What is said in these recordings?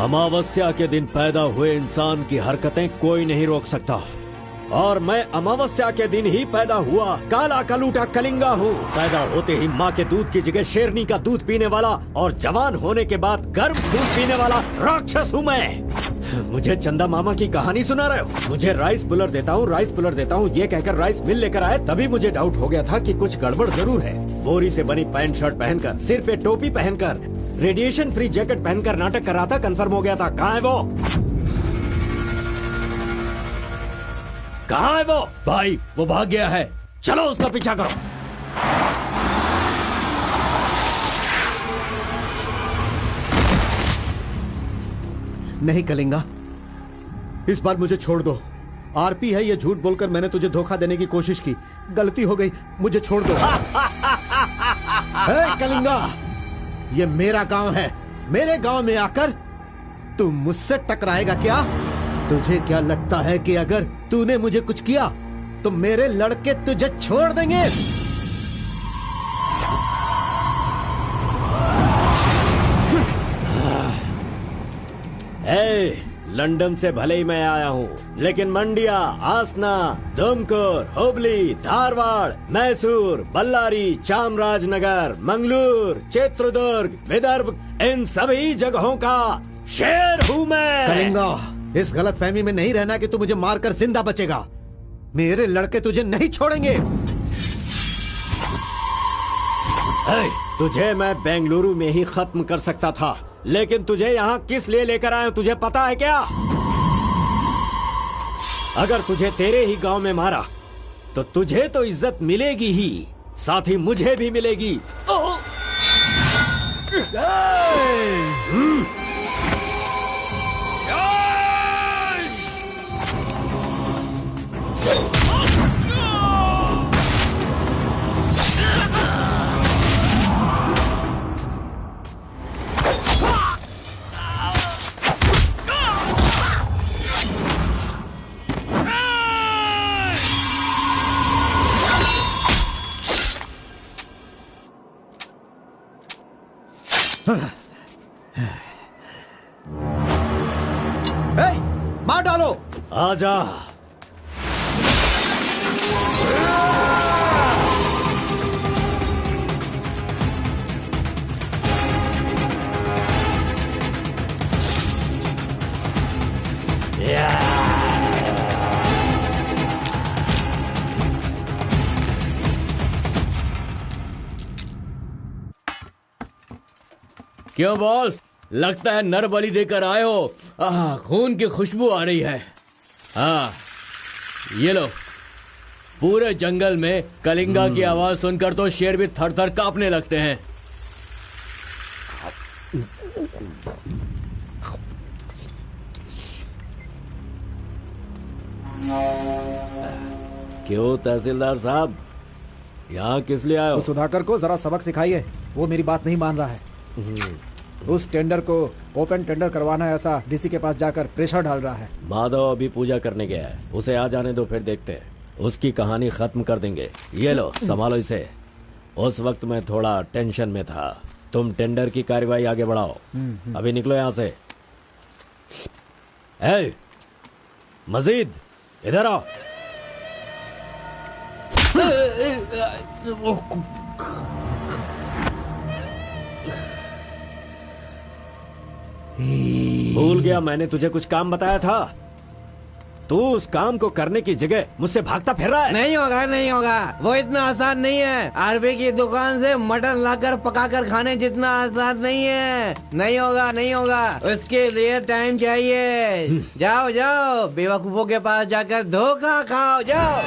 अमावस्या के दिन पैदा हुए इंसान की हरकतें कोई नहीं रोक सकता, और मैं अमावस्या के दिन ही पैदा हुआ काला कलूटा कलिंगा हूँ। पैदा होते ही माँ के दूध की जगह शेरनी का दूध पीने वाला और जवान होने के बाद गर्म दूध पीने वाला राक्षस हूँ मैं। मुझे चंदा मामा की कहानी सुना रहे हो? मुझे राइस पुलर देता हूँ, राइस पुलर देता हूँ, ये कहकर राइस मिल लेकर आए, तभी मुझे डाउट हो गया था कि कुछ गड़बड़ जरूर है। बोरी से बनी पैंट शर्ट पहनकर, सिर पे टोपी पहनकर, रेडिएशन फ्री जैकेट पहनकर नाटक कर रहा था, कंफर्म हो गया था। कहाँ है वो? कहाँ है वो? भाई वो भाग गया है, चलो उसका पीछा करो। नहीं कलिंगा, इस बार मुझे छोड़ दो। आरपी है ये झूठ बोलकर मैंने तुझे धोखा देने की कोशिश की, गलती हो गई, मुझे छोड़ दो। कलिंगा, ये मेरा गांव है, मेरे गांव में आकर तू मुझसे टकराएगा क्या? तुझे क्या लगता है कि अगर तूने मुझे कुछ किया तो मेरे लड़के तुझे छोड़ देंगे? लंदन से भले ही मैं आया हूँ, लेकिन मंडिया, आसना, दुमकुर, हुबली, धारवाड़, मैसूर, बल्लारी, चामराजनगर, मंगलूर, चित्रदुर्ग, विदर्भ, इन सभी जगहों का शेर हूँ मैं। कलिंगा, इस गलतफहमी में नहीं रहना कि तू मुझे मारकर जिंदा बचेगा। मेरे लड़के तुझे नहीं छोड़ेंगे। तुझे मैं बेंगलुरु में ही खत्म कर सकता था, लेकिन तुझे यहाँ किस लिए लेकर आया तुझे पता है क्या? अगर तुझे तेरे ही गांव में मारा तो तुझे तो इज्जत मिलेगी ही, साथ ही मुझे भी मिलेगी। मार डालो। आजा। क्यों बॉस, लगता है नर बलि देकर आए हो। खून की खुशबू आ रही है। हाँ, ये लो। पूरे जंगल में कलिंगा की आवाज सुनकर तो शेर भी थर थर कांपने लगते हैं। क्यों तहसीलदार साहब, यहाँ किस लिए आए हो? सुधाकर को जरा सबक सिखाइए, वो मेरी बात नहीं मान रहा है। उस टेंडर को ओपन टेंडर करवाना है, ऐसा डीसी के पास जाकर प्रेशर डाल रहा है। माधव अभी पूजा करने गया है, उसे आ जाने दो, फिर देखते हैं। उसकी कहानी खत्म कर देंगे। ये लो, संभालो इसे। उस वक्त मैं थोड़ा टेंशन में था। तुम टेंडर की कार्यवाही आगे बढ़ाओ। अभी निकलो यहाँ से। मजीद इधर आओ। भूल गया मैंने तुझे कुछ काम बताया था। तू उस काम को करने की जगह मुझसे भागता फिर रहा है। नहीं होगा, नहीं होगा, वो इतना आसान नहीं है। आरबी की दुकान से मटन लाकर पकाकर खाने जितना आसान नहीं है। नहीं होगा, नहीं होगा, उसके लिए टाइम चाहिए। जाओ जाओ, बेवकूफों के पास जाकर धोखा खाओ, जाओ।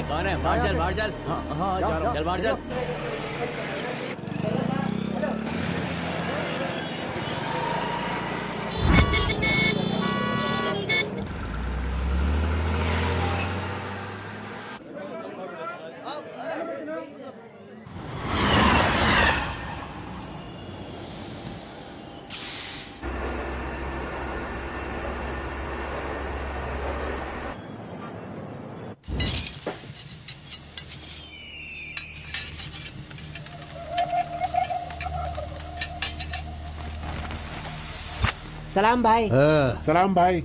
कौन है? बाहर चल, बाहर चल। हाँ, जा रहा हूँ। चल बाहर चल। सलाम भाई। सलाम भाई।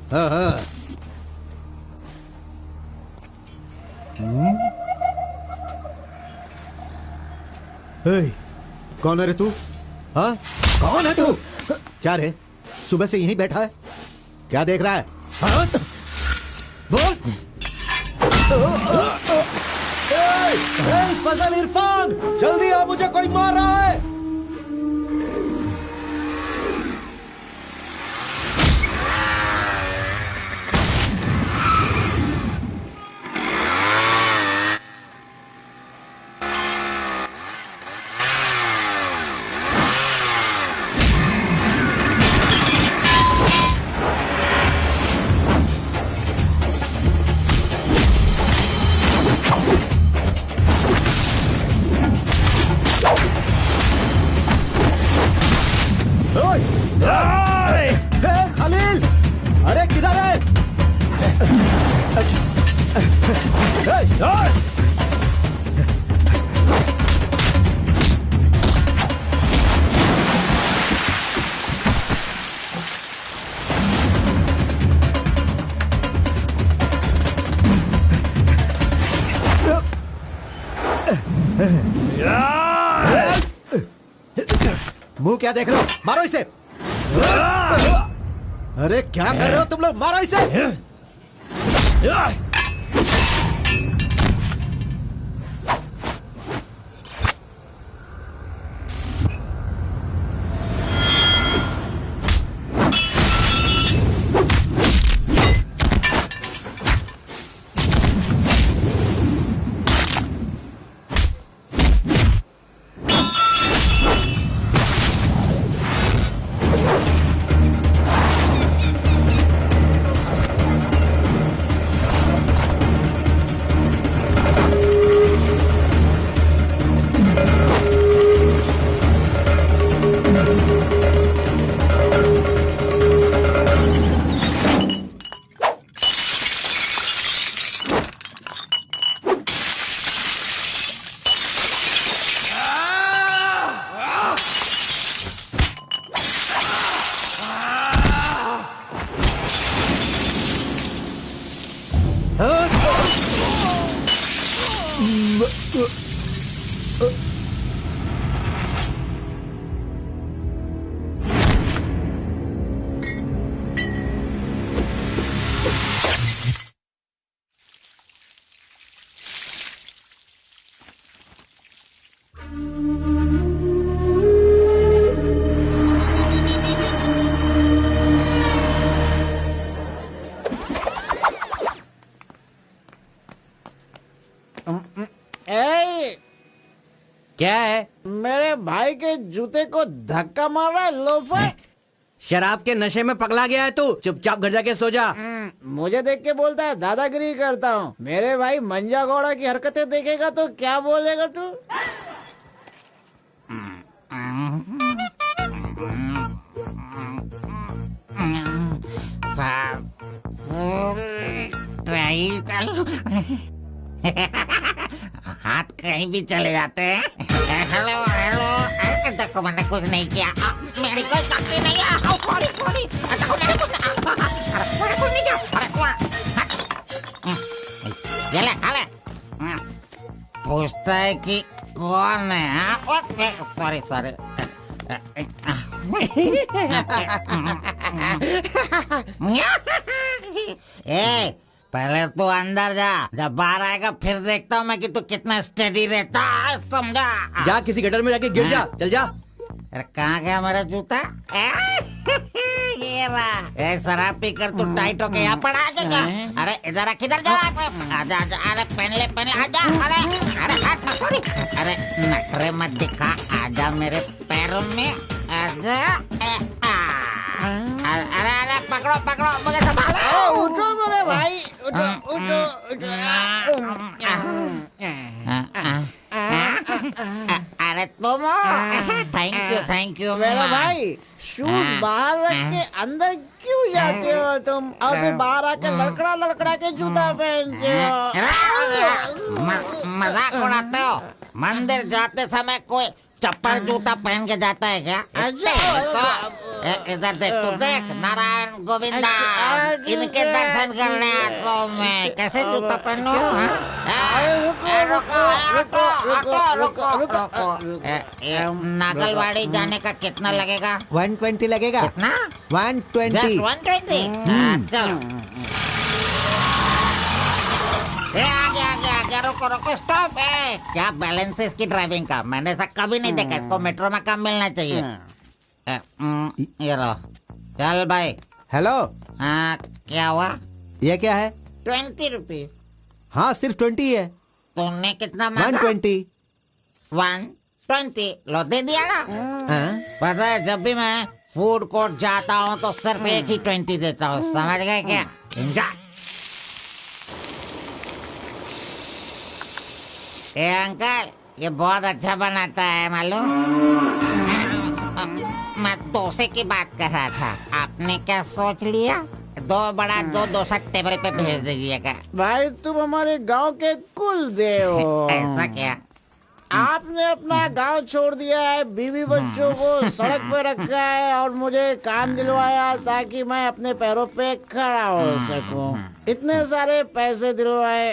कौन है रे तू? हाँ, कौन है तू? क्या रे, सुबह से यहीं बैठा है? क्या देख रहा है? हाँ? बोल। फजल इरफान, जल्दी आ, मुझे कोई मार रहा है। खलील, अरे किधर है? मुंह क्या देख रहे हो? मारो इसे। अरे क्या कर रहे हो तुम लोग? मारो इसे। क्या है? मेरे भाई के जूते को धक्का मार रहा है लोफर। शराब के नशे में पगला गया है तू। चुपचाप घर जाके सो जा। मुझे देख के बोलता है दादागिरी करता हूँ। मेरे भाई मंजा घोड़ा की हरकतें देखेगा तो क्या बोलेगा तू? हाथ कहीं भी चले जाते हैं। हेलो हेलो, देखो मैंने कुछ नहीं किया, मेरी कोई गलती नहीं है। देखो मैंने कुछ नहीं किया। ये ले, खा ले। पूछता है कि कौन है? सॉरी ए, पहले तू अंदर जा, जब बाहर आएगा फिर देखता हूँ मैं कि तू कितना स्टेडी रहता है, समझा? जा किसी गटर में जाके गिर जा। चल जा। अरे कहाँ गया मेरा जूता? ये रहा। ए, शराब पीकर तू टाइट होके यहाँ पड़ा आ जा। अरे इधर किधर जा? आजा आजा, अरे पहन ले आजा। अरे हाथ मत छोड़ी। अरे नखरे मत दिखा, आजा मेरे पैरों में आजा। अरे अरे पकड़ो मुझे संभालो। उठो मेरे भाई, उठो उठो उठो। अरे तुम थैंक यू मेरे भाई, शूज बाहर रख के अंदर क्यों जाते हो तुम? और फिर बाहर आके लड़खड़ा के जूता पहनते हो। मजाक उड़ाते हो? मंदिर जाते समय कोई चप्पल जूता पहन के जाता है क्या? इधर देख, तू देख, नारायण गोविंदा इनके दर्शन करने आता हूँ मैं। कैसे जूता पहनूं? नागलवाड़ी जाने का कितना लगेगा? 120 लगेगा। कितना? 120। 120। चलो। आगे रुको स्टॉप। क्या बैलेंस है इसकी ड्राइविंग का? मैंने ऐसा कभी नहीं देखा। इसको मेट्रो में काम मिलना चाहिए। ये लो, चल भाई। हेलो, हाँ, क्या हुआ? ये क्या है? 20 रुपीज। हाँ, सिर्फ 20 है। तुमने कितना मांगा? 120। 120 लो, दे दिया ना। हाँ? पता है, जब भी मैं फूड कोर्ट जाता हूँ तो सिर्फ एक ही 20 देता हूँ। समझ गए क्या? ए अंकल, ये बहुत अच्छा बनाता है मालूम। मैं डोसे की बात कर रहा था। आपने क्या सोच लिया? 2 बड़ा 2 डोसा टेबल पे भेज दीजिएगा। भाई तुम हमारे गांव के कुल देव हो। ऐसा क्या? आपने अपना गांव छोड़ दिया है, बीवी बच्चों को सड़क पे रखा है और मुझे काम दिलवाया ताकि मैं अपने पैरों पे खड़ा हो सकूं। इतने सारे पैसे दिलवाए,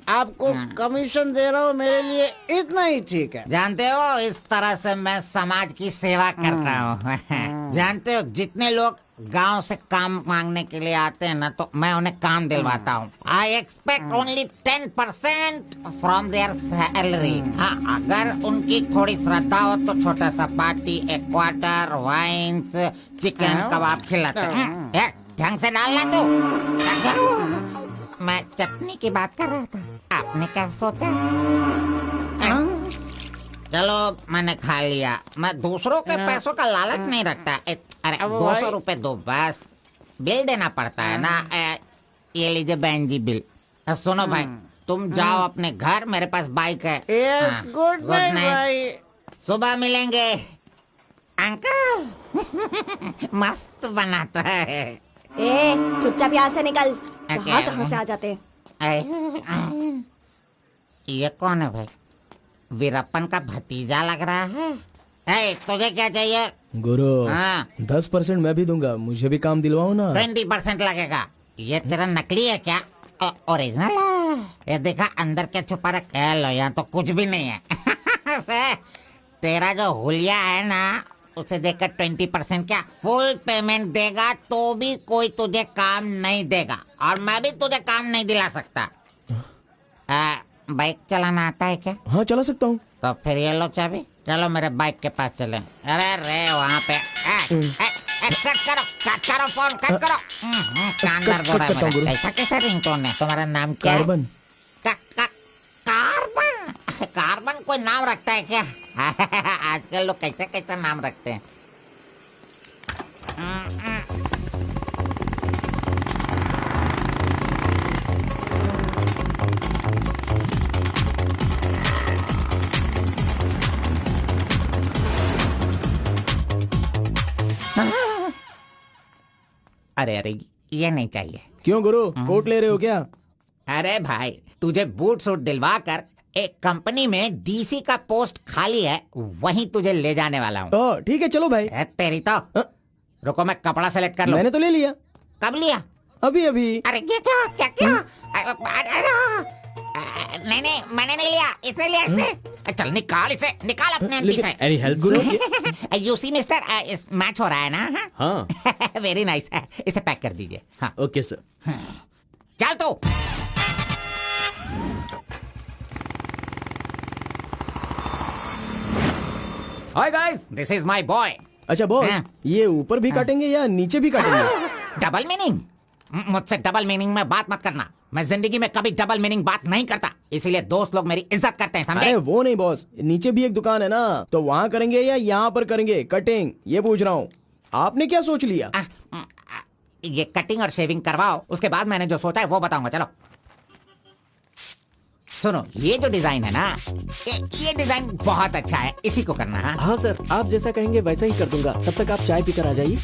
आपको कमीशन दे रहा हूँ, मेरे लिए इतना ही ठीक है। जानते हो, इस तरह से मैं समाज की सेवा करता हूँ। जानते हो, जितने लोग गांव से काम मांगने के लिए आते हैं ना, तो मैं उन्हें काम दिलवाता हूँ। I expect only 10% from there salary. हाँ, अगर उनकी थोड़ी श्रद्धा हो तो छोटा सा पार्टी, एक क्वार्टर, वाइन्स, चिकन कबाब खिलाते हैं। ढंग से डालना तू। मैं चटनी की बात कर रहा था। आपने क्या सोचा? चलो, मैंने खा लिया। मैं दूसरों के पैसों का लालच नहीं रखता। अरे 200 रुपए दो बस। बिल देना पड़ता है ना। ये लीजिए बहन जी बिल। सुनो भाई, तुम जाओ अपने घर, मेरे पास बाइक है। यस, गुड नाइट भाई। सुबह मिलेंगे। अंकल मस्त बनाता है। ए, चुपचाप यहाँ से निकल। क्या? कहाँ से आ जाते? ये कौन है भाई? वीरप्पन का भतीजा लग रहा है। तुझे क्या चाहिए? गुरु, हाँ, 10% मैं भी दूंगा, मुझे भी काम दिलवाओ ना। 20% लगेगा। ये तेरा नकली है क्या? ओरिजिनल है। ये देखा अंदर क्या छुपा रखा है? लो, यहाँ तो कुछ भी नहीं है। तेरा जो हुलिया है ना, उसे देखकर 20% क्या फुल पेमेंट देगा तो भी कोई तुझे काम नहीं देगा, और मैं भी तुझे काम नहीं दिला सकता। बाइक चलाना आता है क्या? हाँ, चला सकता हूँ। तो फिर ये लो चाबी, चलो मेरे बाइक के पास चले। अरे रे वहाँ पे कट करो फोन, कट करो। कान दर्द हो रहा है मेरा। कैसा रिंगटोन है? तुम्हारा नाम क्या है? कार्बन। कार्बन? कार्बन कोई नाम रखता है क्या? आजकल लोग कैसा नाम रखते हैं। अरे अरे, ये नहीं चाहिए। क्यों गुरु, कोट ले रहे हो क्या? अरे भाई, तुझे बूट सूट दिलवा कर एक कंपनी में डीसी का पोस्ट खाली है, वहीं तुझे ले जाने वाला हूँ। ठीक है, चलो भाई। तेरी तो रुको, मैं कपड़ा सेलेक्ट कर लूं। मैंने तो ले लिया। कब लिया? अभी अभी। अरे ये क्या? नहीं, मैंने नहीं लिया, इसे लिया इसने। चल निकाल इसे, निकाल अपने एमपी से। Any help Guru? You see mister, match हो रहा है ना? हाँ। Very nice. इसे पैक कर दीजिए। हाँ, ओके सर। चल तू। Hi guys, this is my boy. अच्छा बॉस, हाँ। ये ऊपर भी काटेंगे या नीचे भी काटेंगे? Double meaning? मुझसे डबल मीनिंग में बात मत करना। मैं जिंदगी में कभी डबल मीनिंग बात नहीं करता, इसीलिए दोस्त लोग मेरी इज्जत करते हैं, समझे? अरे वो नहीं बॉस, नीचे भी एक दुकान है ना, तो वहाँ करेंगे या यहाँ पर करेंगे कटिंग, ये पूछ रहा हूँ। आपने क्या सोच लिया? ये कटिंग और शेविंग करवाओ, उसके बाद मैंने जो सोचा है वो बताऊंगा। चलो सुनो, ये जो डिजाइन है ना, ये डिजाइन बहुत अच्छा है, इसी को करना है। हाँ सर, आप जैसा कहेंगे वैसा ही कर दूंगा। तब तक आप चाय पीकर आ जाइए।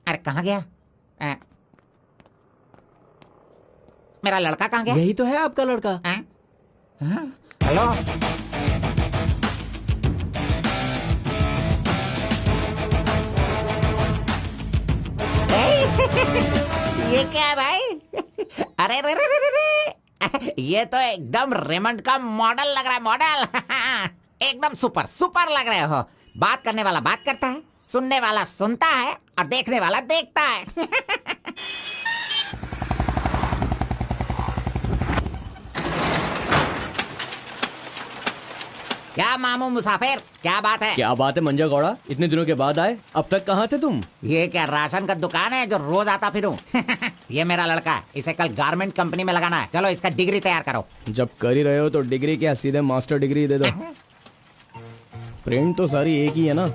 अरे कहाँ गया? मेरा लड़का कहाँ गया? यही तो है आपका लड़का। हेलो, ये क्या है भाई? अरे रे रे रे रे रे। ये तो एकदम रेमंड का मॉडल लग रहा है, मॉडल। एकदम सुपर सुपर लग रहे हो। बात करने वाला बात करता है, सुनने वाला सुनता है और देखने वाला देखता है। क्या मामू मुसाफिर, क्या बात है? क्या बात है मंजा गौड़ा, इतने दिनों के बाद आए, अब तक कहाँ थे तुम? ये क्या राशन का दुकान है जो रोज आता फिरूं? ये मेरा लड़का है, इसे कल गारमेंट कंपनी में लगाना है। चलो इसका डिग्री तैयार करो। जब कर ही रहे हो तो डिग्री क्या, सीधे मास्टर डिग्री दे दो। प्रिंट तो सारी एक ही है ना।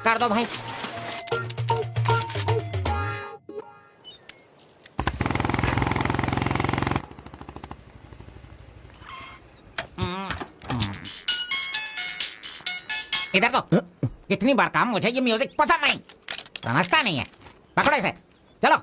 कर दो भाई। इधर तो कितनी बार काम, मुझे ये म्यूजिक पसंद नहीं, समझता नहीं है। पकड़ो इसे, चलो।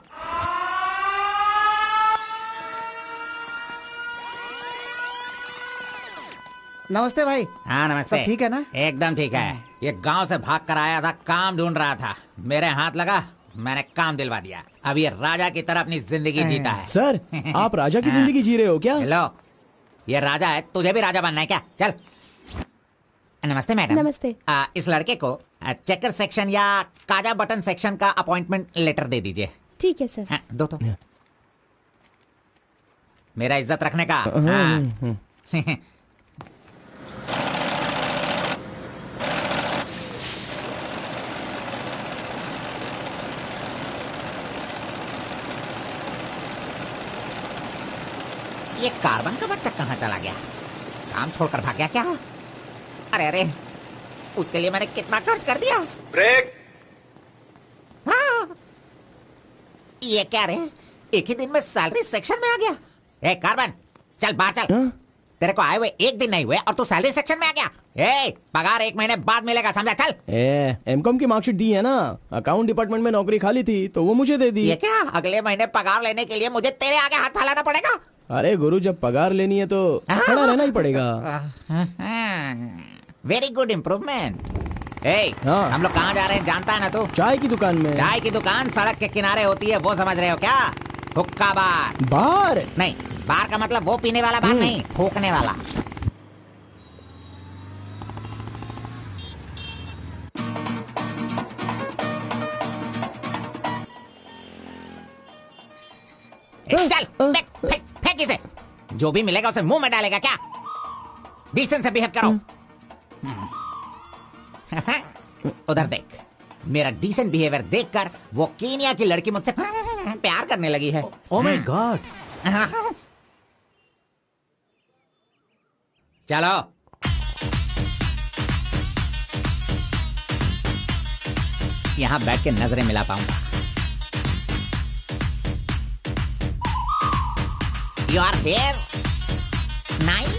नमस्ते भाई। हाँ नमस्ते। सब ठीक है ना? एकदम ठीक है। ये गांव से भाग कर आया था, काम ढूंढ रहा था, मेरे हाथ लगा, मैंने काम दिलवा दिया। अब ये राजा की तरह अपनी जिंदगी जीता है। सर, आप राजा की जिंदगी जी रहे हो क्या? हेलो, ये राजा है, तुझे भी राजा बनना है क्या? चल। नमस्ते मैडम। नमस्ते। इस लड़के को चेकर सेक्शन या काजा बटन सेक्शन का अपॉइंटमेंट लेटर दे दीजिए। ठीक है सर। हाँ, दो तो। मेरा इज्जत रखने का। हाँ। ये कार्बन का बच्चा कहाँ चला गया? काम छोड़कर भाग गया क्या? अरे अरे, उसके लिए मैंने कितना खर्च कर दिया। ब्रेक। हाँ। ये क्या रे, एक ही दिन में सैलरी सेक्शन में आ गया। ए कार्बन, चल बाहर चल। तेरे को आए हुए एक दिन नहीं हुए और तू सैलरी सेक्शन में आ गया। ए, पगार 1 महीने बाद मिलेगा, समझा? चल। एमकॉम की मार्कशीट दी है ना, अकाउंट डिपार्टमेंट में नौकरी खाली थी तो वो मुझे दे दी। ये क्या, अगले महीने पगार लेने के लिए मुझे तेरे आगे हाथ फैलाना पड़ेगा? अरे गुरु, जब पगार लेनी है तो खड़ा रहना ही पड़ेगा। Very good improvement. ए, हाँ। हम लोग कहाँ जा रहे हैं जानता है ना तू? चाय की दुकान में। चाय की दुकान सड़क के किनारे होती है, वो समझ रहे हो क्या? हुक्का बार। बार नहीं, बार का मतलब वो पीने वाला बार नहीं, फूकने वाला। चल, फेंक इसे। जो भी मिलेगा उसे मुंह में डालेगा क्या? डिसेंट से बिहेव करो। उधर देख, मेरा डिसेंट बिहेवियर देखकर वो कीनिया की लड़की मुझसे प्यार करने लगी है। Oh my God. चलो। यहां बैठ के नजरें मिला पाऊंगा। Your hair nice.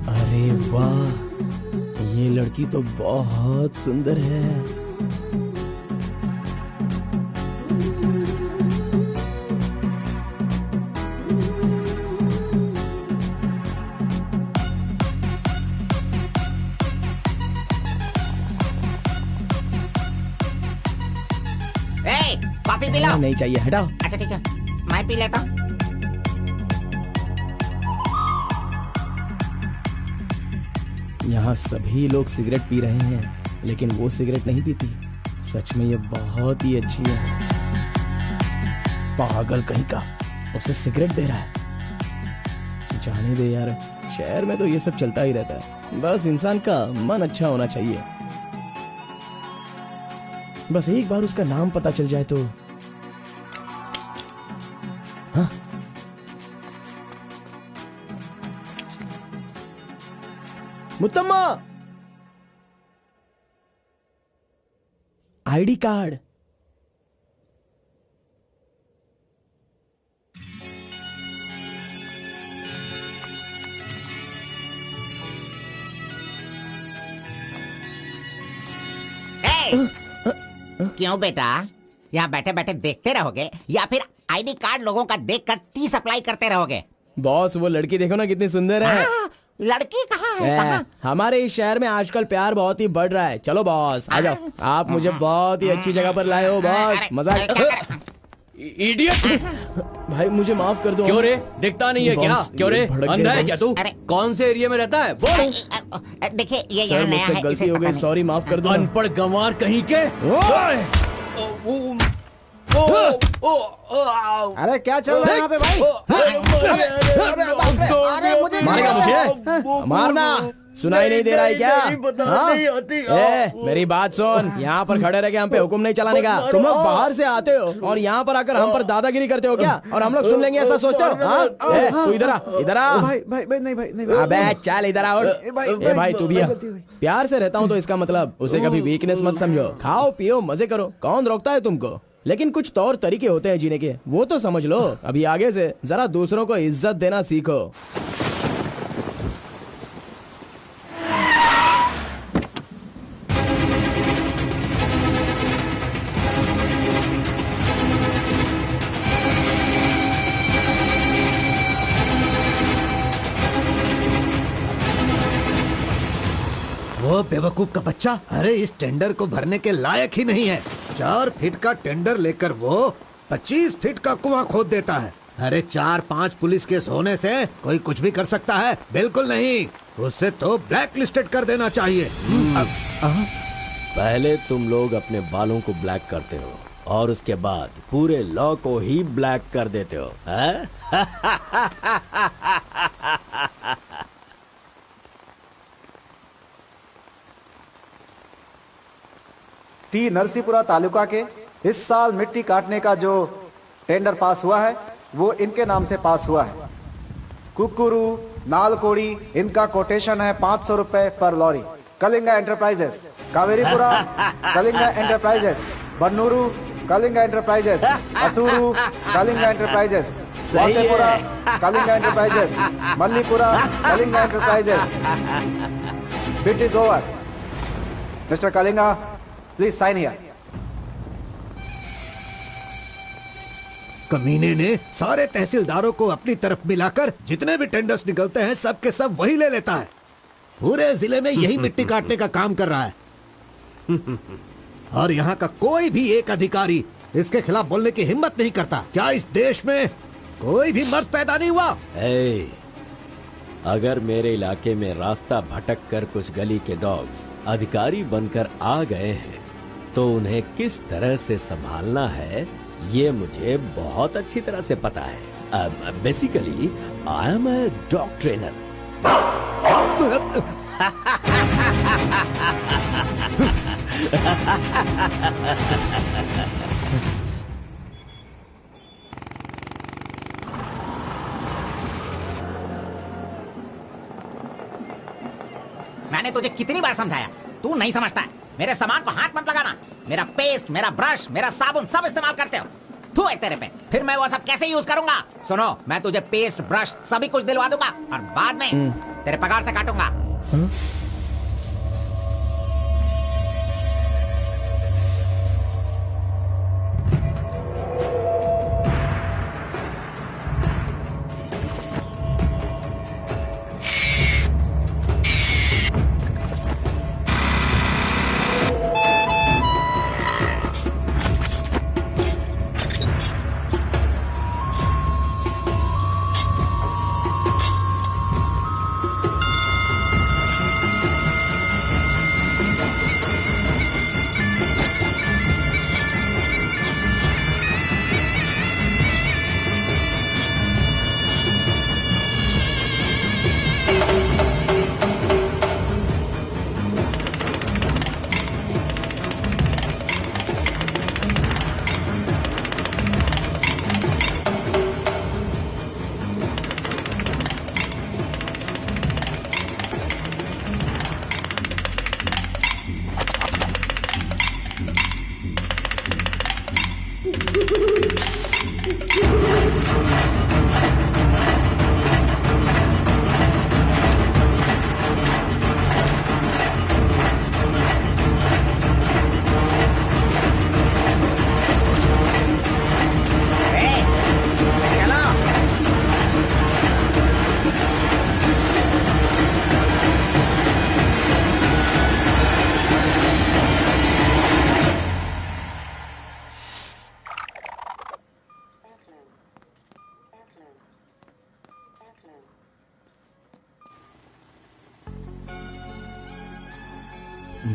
अरे वाह, ये लड़की तो बहुत सुंदर है। P low. नहीं चाहिए, हटाओ। अच्छा ठीक है, मैं पी लेता हूँ। यहाँ सभी लोग सिगरेट पी रहे हैं, लेकिन वो सिगरेट नहीं पीती। सच में ये बहुत ही अच्छी है। पागल कहीं का, उसे सिगरेट दे रहा है। जाने दे यार, शहर में तो ये सब चलता ही रहता है। बस इंसान का मन अच्छा होना चाहिए। बस एक बार उसका नाम पता चल जाए तो। हाँ? मुत्तम्मा, आईडी कार्ड। क्यों बेटा, यहाँ बैठे बैठे देखते रहोगे या फिर आईडी कार्ड लोगों का देखकर टी सप्लाई करते रहोगे? बॉस, वो लड़की देखो ना कितनी सुंदर है। लड़की कहाँ है? कहाँ? हमारे इस शहर में आजकल प्यार बहुत ही बढ़ रहा है। चलो बॉस, आ जाओ। आप मुझे बहुत ही अच्छी जगह पर लाए हो बॉस। मजा। इडियट! भाई मुझे माफ कर दो। क्यों रे, दिखता नहीं है क्या? क्यों रे, अंधा है क्या तू? अरे। कौन से एरिया में रहता है बोल? देखिए ये सर, यहाँ नया मुझसे है, गलती इसे हो पता गई, नहीं। सॉरी, माफ कर दो। अनपढ़ गंवार कहीं के। अरे क्या चल रहा है यहाँ पे भाई? अरे मुझे मारेगा मुझे? मारना सुनाई नहीं दे रहा है क्या? हाँ? मेरी बात सुन, यहाँ पर खड़े रह के हम पे हुक्म नहीं चलाने का। तुम लोग बाहर से आते हो और यहाँ पर आकर हम पर दादागिरी करते हो क्या? और हम लोग सुन लेंगे ऐसा सोचते हो? हाँ? तू इधर आ, इधर आ। भाई भाई भाई नहीं भाई नहीं भाई। अबे चल इधर आओ। ए भाई तू भी आ। प्यार से रहता हूँ तो इसका मतलब उसे कभी वीकनेस मत समझो। खाओ पियो मजे करो, कौन रोकता है तुमको? लेकिन कुछ तौर तरीके होते हैं जीने के, वो तो समझ लो। अभी आगे से जरा दूसरों को इज्जत देना सीखो। वो बेवकूफ का बच्चा, अरे इस टेंडर को भरने के लायक ही नहीं है। 4 फीट का टेंडर लेकर वो 25 फीट का कुआं खोद देता है। अरे 4-5 पुलिस केस होने से कोई कुछ भी कर सकता है? बिल्कुल नहीं, उसे तो ब्लैक लिस्टेड कर देना चाहिए। पहले तुम लोग अपने बालों को ब्लैक करते हो और उसके बाद पूरे लॉ को ही ब्लैक कर देते हो, हैं? टी नरसीपुरा तालुका के इस साल मिट्टी काटने का जो टेंडर पास हुआ है वो इनके नाम से पास हुआ है। कुकुरू, नालकोड़ी, इनका कोटेशन है 500 रुपए पर lorry. Kalinga Enterprises, Kaveripura Kalinga Enterprises, Bannuru Kalinga Enterprises, Aturu Kalinga Enterprises, Vasepura Kalinga Enterprises, Mallipura Kalinga Enterprises. Bid is over. Mister Kalinga, please sign here. कमीने ने सारे तहसीलदारों को अपनी तरफ मिलाकर जितने भी टेंडर्स निकलते हैं सब के सब वही ले लेता है। पूरे जिले में यही मिट्टी काटने का काम कर रहा है। और यहाँ का कोई भी एक अधिकारी इसके खिलाफ बोलने की हिम्मत नहीं करता। क्या इस देश में कोई भी मर्द पैदा नहीं हुआ? अगर मेरे इलाके में रास्ता भटक कर कुछ गली के डॉग्स अधिकारी बनकर आ गए हैं तो उन्हें किस तरह से संभालना है ये मुझे बहुत अच्छी तरह से पता है। Basically I am a dog trainer. मैंने तुझे कितनी बार समझाया, तू नहीं समझता है। मेरे सामान को हाथ मत लगाना। मेरा पेस्ट, मेरा ब्रश, मेरा साबुन सब इस्तेमाल करते हो। थू है तेरे पे। फिर मैं वो सब कैसे यूज करूंगा? सुनो, मैं तुझे पेस्ट, ब्रश सभी कुछ दिलवा दूंगा और बाद में तेरे पगार से काटूंगा।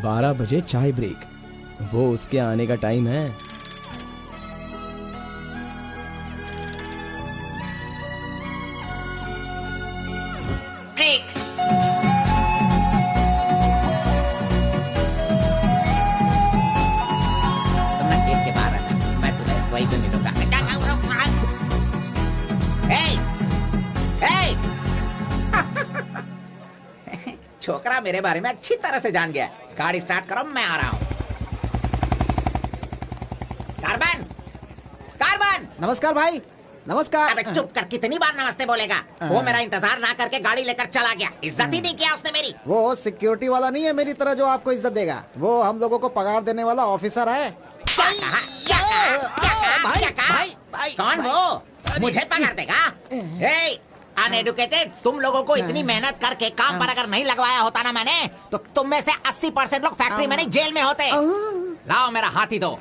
12 बजे चाय ब्रेक, वो उसके आने का टाइम है। ब्रेक। तुमने गेट के बाहर रहना, मैं तुम्हें वही पे मिलूंगा। छोकरा मेरे बारे में अच्छी तरह से जान गया। गाड़ी स्टार्ट करो, मैं आ रहा हूँ। Carbon, carbon. नमस्कार भाई, नमस्कार। अबे चुप कर, कितनी बार नमस्ते बोलेगा? वो मेरा इंतजार ना करके गाड़ी लेकर चला गया। इज्जत ही नहीं किया उसने मेरी। वो सिक्योरिटी वाला नहीं है मेरी तरह जो आपको इज्जत देगा। वो हम लोगों को पगार देने वाला ऑफिसर है। भाई, कौन वो? मुझे पगार देगा? अनएडुकेटेड, तुम लोगों को इतनी मेहनत करके काम पर अगर नहीं लगवाया होता ना मैंने, तो तुम में से 80% लोग फैक्ट्री में नहीं जेल में होते। लाओ मेरा हाथी दो।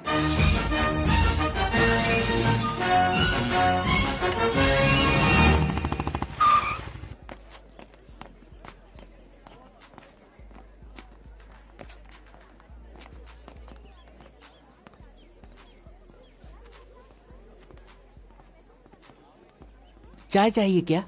चाय चाहिए क्या?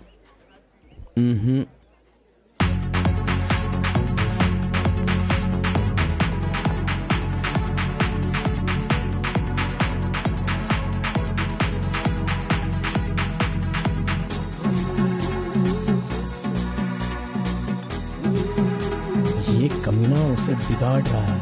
ये कमीना उसे बिगाड़ रहा है।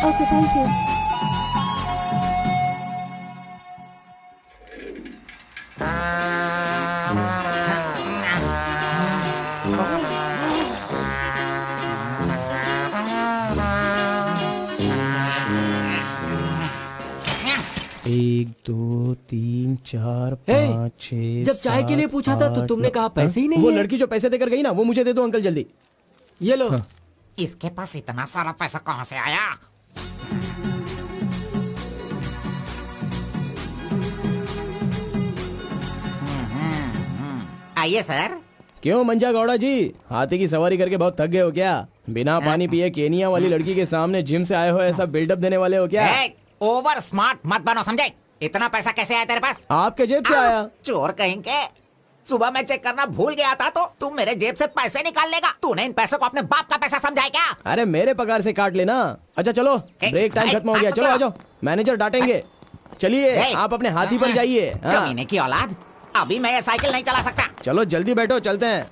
Okay, thank you. एक, दो, तीन, चार, पाँच, छह। जब चाय के लिए पूछा था तो तुमने कहा पैसे ही नहीं वो है। लड़की जो पैसे देकर गई ना, वो मुझे दे दो अंकल जल्दी। ये लो। इसके पास इतना सारा पैसा कहाँ से आया? आइए सर। क्यों मंजा गौड़ा जी, हाथी की सवारी करके बहुत थक गए हो क्या? बिना पानी पिए केनिया वाली लड़की के सामने जिम से आए हो, ऐसा बिल्डअप देने वाले हो क्या? ओवर स्मार्ट मत बनो, समझे? इतना पैसा कैसे आया तेरे पास? आपके जेब से आया। चोर कहेंगे। सुबह मैं चेक करना भूल गया था तो तुम मेरे जेब से पैसे निकाल लेगा। तूने इन पैसों को अपने बाप का पैसा समझा है क्या? अरे मेरे पगार से काट लेना। अच्छा चलो, ब्रेक टाइम खत्म हो गया, चलो आ जाओ, मैनेजर डांटेंगे। चलिए आप अपने हाथी पर जाइए। कमीने की औलाद, अभी मैं ये साइकिल नहीं चला सकता। चलो जल्दी बैठो, चलते हैं।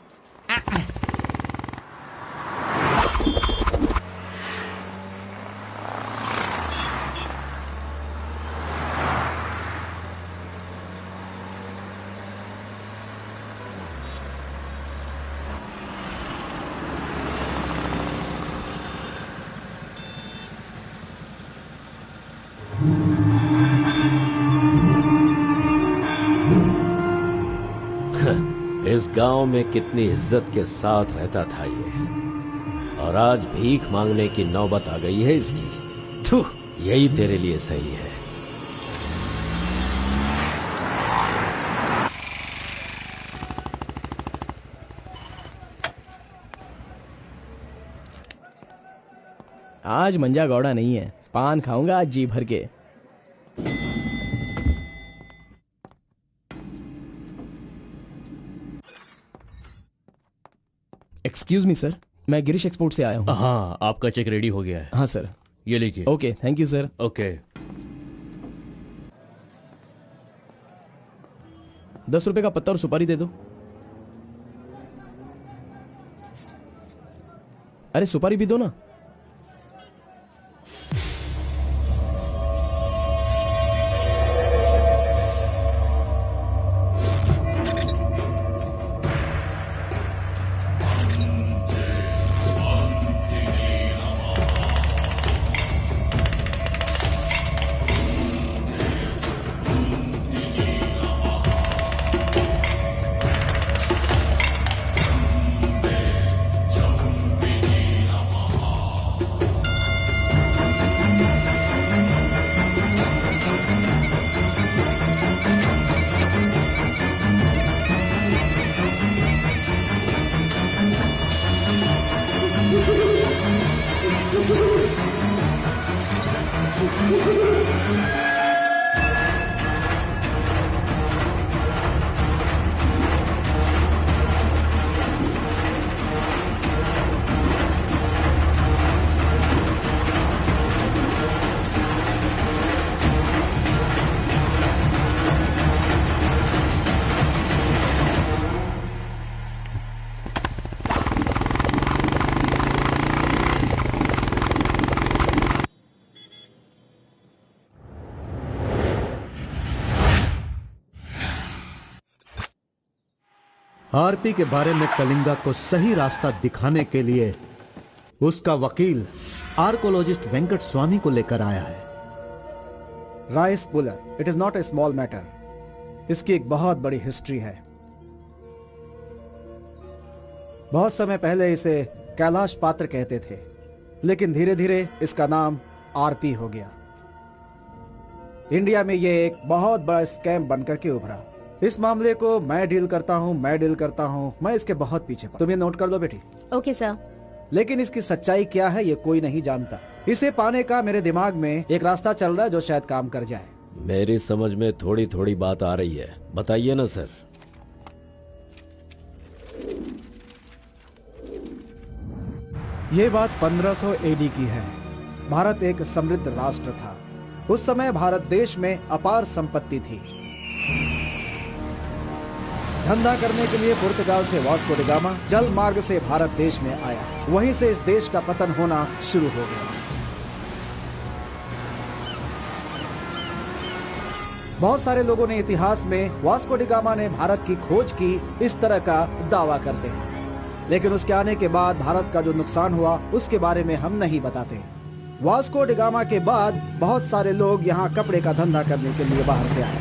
इस गांव में कितनी इज्जत के साथ रहता था ये, और आज भीख मांगने की नौबत आ गई है इसकी। थू, यही तेरे लिए सही है। आज मंजा गौड़ा नहीं है, पान खाऊंगा आज जी भर के। एक्सक्यूज मी सर, मैं गिरीश एक्सपोर्ट से आया हूँ। हाँ, आपका चेक रेडी हो गया है। हाँ सर। ये लीजिए। Okay, thank you sir. Okay. 10 रुपए का पत्ता और सुपारी दे दो। अरे सुपारी भी दो ना। आरपी के बारे में कलिंगा को सही रास्ता दिखाने के लिए उसका वकील आर्कोलॉजिस्ट वेंकट स्वामी को लेकर आया है। Rice puller, it is not a small matter. इसकी एक बहुत बड़ी हिस्ट्री है। बहुत समय पहले इसे कैलाश पात्र कहते थे, लेकिन धीरे धीरे इसका नाम आरपी हो गया। इंडिया में यह एक बहुत बड़ा स्कैम बनकर के उभरा। इस मामले को मैं डील करता हूँ, मैं इसके बहुत पीछे। तुम ये नोट कर दो बेटी। Okay sir. लेकिन इसकी सच्चाई क्या है ये कोई नहीं जानता। इसे पाने का मेरे दिमाग में एक रास्ता चल रहा है जो शायद काम कर जाए। मेरी समझ में थोड़ी थोड़ी बात आ रही है, बताइए ना सर। ये बात 1500 एडी की है। भारत एक समृद्ध राष्ट्र था। उस समय भारत देश में अपार संपत्ति थी। धंधा करने के लिए पुर्तगाल से वास्को डी गामा जल मार्ग से भारत देश में आया। वहीं से इस देश का पतन होना शुरू हो गया। बहुत सारे लोगों ने इतिहास में वास्को डी गामा ने भारत की खोज की इस तरह का दावा करते हैं, लेकिन उसके आने के बाद भारत का जो नुकसान हुआ उसके बारे में हम नहीं बताते। वास्को डी गामा के बाद बहुत सारे लोग यहाँ कपड़े का धंधा करने के लिए बाहर से आए,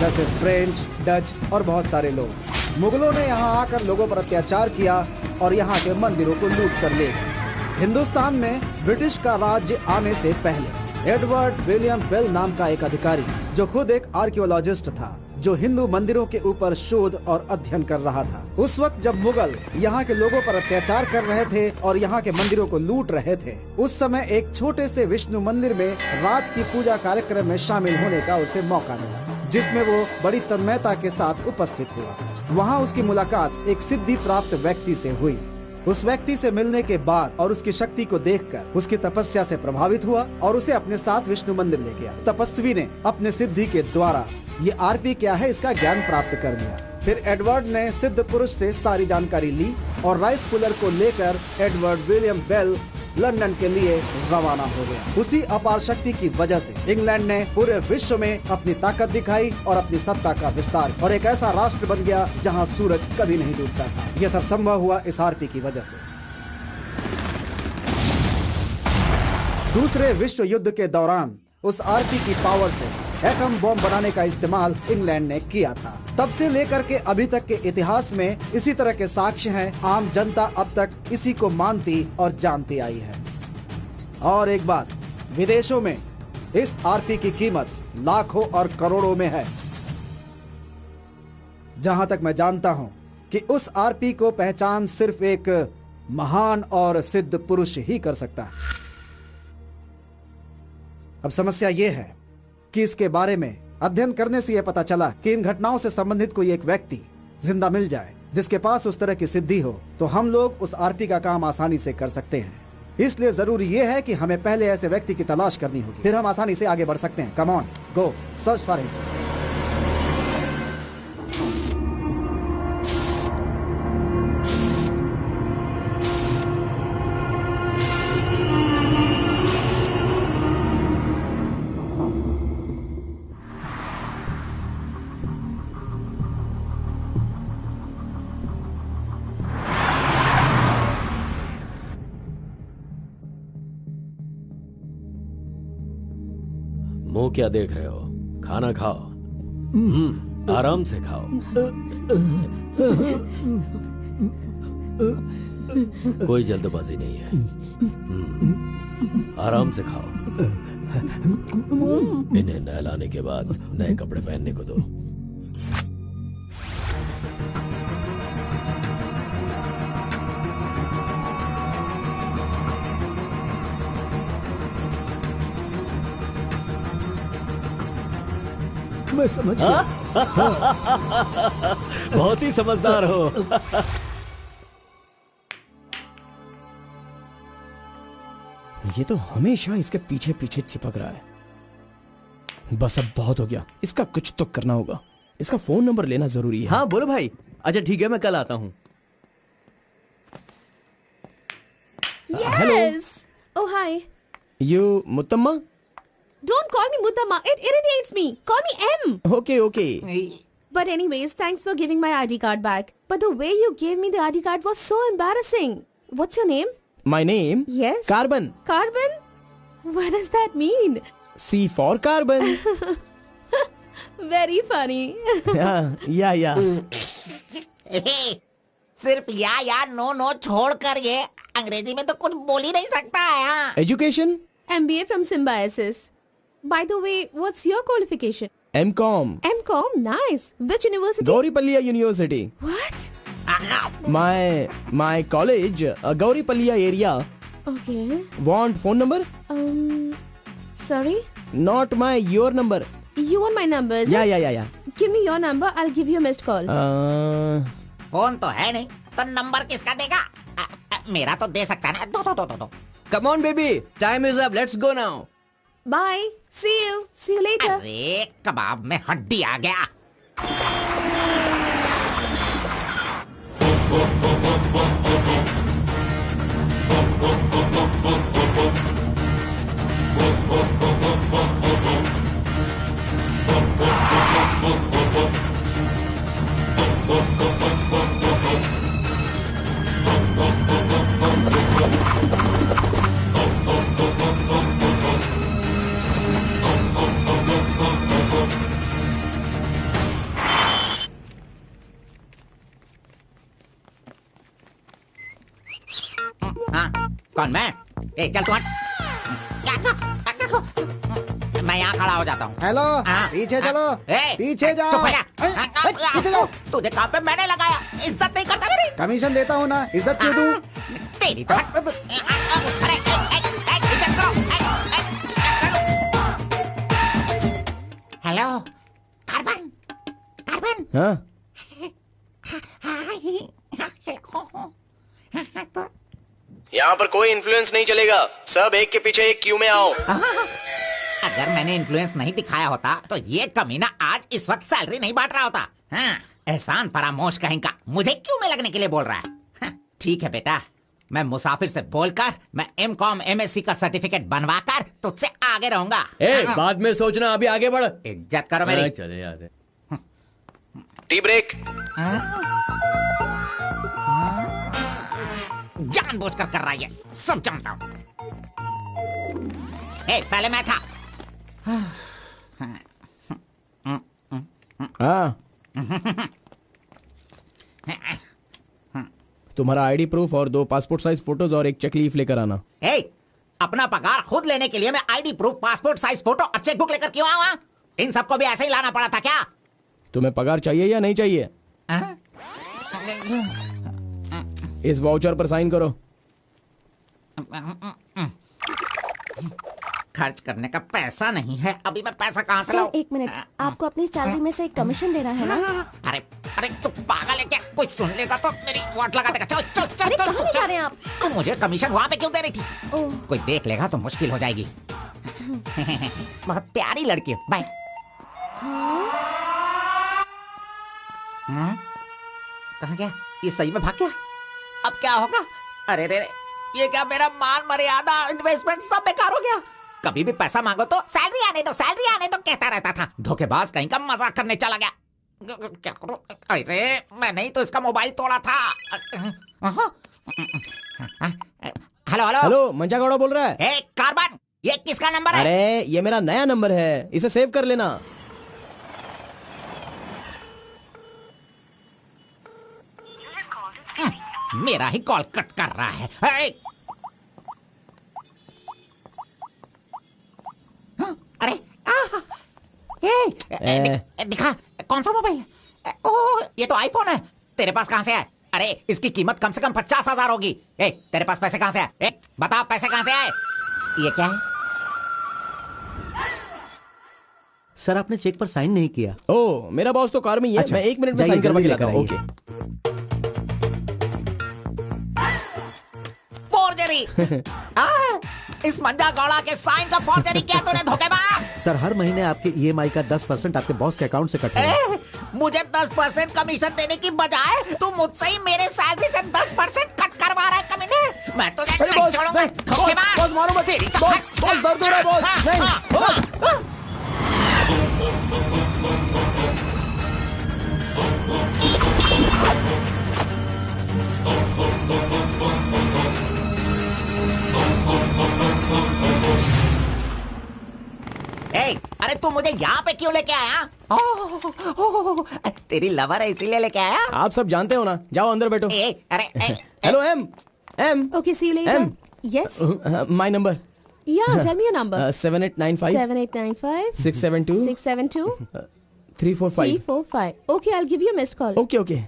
जैसे फ्रेंच, डच और बहुत सारे लोग। मुगलों ने यहाँ आकर लोगों पर अत्याचार किया और यहाँ के मंदिरों को लूट कर ले गए। हिंदुस्तान में ब्रिटिश का राज्य आने से पहले एडवर्ड विलियम बेल नाम का एक अधिकारी, जो खुद एक आर्कियोलॉजिस्ट था, जो हिंदू मंदिरों के ऊपर शोध और अध्ययन कर रहा था। उस वक्त जब मुगल यहाँ के लोगों पर अत्याचार कर रहे थे और यहाँ के मंदिरों को लूट रहे थे, उस समय एक छोटे से विष्णु मंदिर में रात की पूजा कार्यक्रम में शामिल होने का उसे मौका मिला, जिसमें वो बड़ी तन्मयता के साथ उपस्थित हुआ। वहाँ उसकी मुलाकात एक सिद्धि प्राप्त व्यक्ति से हुई। उस व्यक्ति से मिलने के बाद और उसकी शक्ति को देखकर उसकी तपस्या से प्रभावित हुआ और उसे अपने साथ विष्णु मंदिर ले गया। तपस्वी ने अपने सिद्धि के द्वारा ये आरपी क्या है इसका ज्ञान प्राप्त कर लिया। फिर एडवर्ड ने सिद्ध पुरुष से सारी जानकारी ली और राइस पुलर को लेकर एडवर्ड विलियम बेल लंदन के लिए रवाना हो गया। उसी अपार शक्ति की वजह से इंग्लैंड ने पूरे विश्व में अपनी ताकत दिखाई और अपनी सत्ता का विस्तार, और एक ऐसा राष्ट्र बन गया जहां सूरज कभी नहीं डूबता था। यह सब संभव हुआ इस आरपी की वजह से। दूसरे विश्व युद्ध के दौरान उस आरपी की पावर से एटम बॉम्ब बनाने का इस्तेमाल इंग्लैंड ने किया था। तब से लेकर के अभी तक के इतिहास में इसी तरह के साक्ष्य हैं। आम जनता अब तक इसी को मानती और जानती आई है। और एक बात, विदेशों में इस आरपी की कीमत लाखों और करोड़ों में है। जहां तक मैं जानता हूं कि उस आरपी को पहचान सिर्फ एक महान और सिद्ध पुरुष ही कर सकता है। अब समस्या यह है कि इसके बारे में अध्ययन करने से यह पता चला कि इन घटनाओं से संबंधित कोई एक व्यक्ति जिंदा मिल जाए जिसके पास उस तरह की सिद्धि हो, तो हम लोग उस आरपी का काम आसानी से कर सकते हैं। इसलिए जरूरी यह है कि हमें पहले ऐसे व्यक्ति की तलाश करनी होगी, फिर हम आसानी से आगे बढ़ सकते हैं। Come on, go search for him. मुंह क्या देख रहे हो? खाना खाओ। आराम से खाओ। कोई जल्दबाजी नहीं है। आराम से खाओ। इन्हें नहलाने के बाद नए कपड़े पहनने को दो। मैं समझ गया। बहुत ही समझदार हो। ये तो हमेशा इसके पीछे पीछे चिपक रहा है। बस अब बहुत हो गया, इसका कुछ तो करना होगा। इसका फोन नंबर लेना जरूरी है। हाँ बोलो भाई। अच्छा ठीक है, मैं कल आता हूँ। Yes. Oh hi. You Muthamma? Don't call me Mutamma. It irritates me. Call me M. Okay okay. But anyways, thanks for giving my ID card back. But the way you gave me the ID card was so embarrassing. What's your name? My name? Yes. Carbon. Carbon? What does that mean? C for carbon. Very funny. या सिर्फ या no no छोड़कर ये अंग्रेजी में तो कुछ बोल ही नहीं सकता है। Education? MBA from Symbiosis. By the way, what's your qualification? M.Com. M.Com? Nice. Which university? Gauripalya university. What? My college, Gauripalya area. Okay. Want phone number? Sorry? Not your number. You want my number, is it? Yeah. Give me your number, I'll give you a missed call. Phone तो है नहीं तो number किसका देगा? मेरा तो दे सकता है ना। दो। Come on baby, time is up. Let's go now. Bye. See you. See you later. अरे कबाब में हड्डी आ गया। कौन मैं? ए चल तू हट। मैं यहाँ खड़ा हो जाता हूँ। हेलो, हाँ, पीछे चलो। ए, पीछे जाओ। चुप हो जा। पीछे जाओ। तुझे काम पे मैंने लगाया, इज्जत नहीं करता मेरी। कमीशन देता हूँ ना, इज्जत क्यों दूँ? तेरी तो अरे इज्जत को। Hello carbon. हाँ? यहाँ पर कोई इन्फ्लुएंस नहीं चलेगा। सब एक के पीछे एक क्यू में आओ। अगर मैंने इन्फ्लुएंस नहीं दिखाया होता तो ये कमीना आज इस वक्त सैलरी नहीं बांट रहा होता। हाँ, एहसान फरामोश कहीं का मुझे क्यों में लगने के लिए बोल रहा है? हाँ, ठीक है बेटा, मैं मुसाफिर से बोलकर मैं M.Com MSc का सर्टिफिकेट बनवाकर तुझसे आगे रहूंगा। बाद में सोचना, अभी आगे बढ़। इज्जत करो मेरी। चले यार। Tea break. जानबूझकर कर रहा है, सब जानता हूँ। पहले मैं था। हाँ। तुम्हारा आईडी प्रूफ और 2 पासपोर्ट साइज फोटोज और एक चेक लीफ लेकर आना। अपना पगार खुद लेने के लिए मैं ID proof, passport size photo और चेकबुक लेकर क्यों आऊंगा? इन सबको भी ऐसे ही लाना पड़ा था क्या? तुम्हें पगार चाहिए या नहीं चाहिए? इस वाउचर पर साइन करो। खर्च करने का पैसा नहीं है, अभी मैं पैसा कहाँ से सर लाऊं? 1 मिनट, आपको अपनी सैलरी में से एक कमीशन देना है ना? अरे तू पागल है क्या? कोई सुन लेगा तो मेरी वाट लगा देगा। चल चल चल अरे चल, कहाँ ले जा रहे हैं आप? तू मुझे कमीशन वहाँ पे क्यों दे रही थी? ओह, कोई देख लेगा तो मुश्किल हो जाएगी। बहुत प्यारी लड़की हो। बाय। कहाँ गया? ये सही में भाग गया? अब क्या होगा? अरे रे, ये क्या मेरा मान मर्यादा इन्वेस्टमेंट सब बेकार हो गया? कभी भी पैसा मांगो तो सैलरी आने दो कहता रहता था। धोखेबाज कहीं का मजाक करने चला गया। क्या करूं? अरे मैंने ही तो इसका मोबाइल तोड़ा था। हेलो, मंचा गौड़ा बोल रहा है। ए कार्बन, ये किसका नंबर है? अरे ये मेरा नया नंबर है, इसे सेव कर लेना। मेरा ही कॉल कट कर रहा है। अरे दिखा, कौन सा मोबाइल है? ओह, ये तो आईफोन है। तेरे पास कहां से है? अरे इसकी कीमत कम से कम 50,000 होगी। तेरे पास पैसे कहां से आए? बता, पैसे कहां से आए? ये क्या है? सर आपने चेक पर साइन नहीं किया। ओ, मेरा बॉस तो कार में ही है। अच्छा, मैं 1 मिनट में जाइए, साइन करवा के जल्दी लाता हूँ। लेकर ओके। फोर्जरी। इस मंजा गौड़ा के साइन का फोर्जरी किया तूने धोखेबाज। सर हर महीने आपके ईएमआई का 10% आपके बॉस के अकाउंट से कट होगा। मुझे 10% कमीशन देने की बजाय तू मुझसे ही मेरे सैलरी से 10% कट करवा रहा है कमीने। मैं तुझे नहीं छोड़ूंगा। धोखेबाज। बॉस मारो मत। बॉस दर्द हो रहा है बॉस। नहीं। अरे तू मुझे यहाँ पे क्यों लेके आया? तेरी लवर है इसीलिए लेके आया? आप सब जानते हो ना। जाओ अंदर बैठो। Hello M. Okay, see you later. M. Yes. My number. Yeah, tell me your number. 7895 7895 672 672 345. 345. Okay, I'll give you a missed call. Okay okay.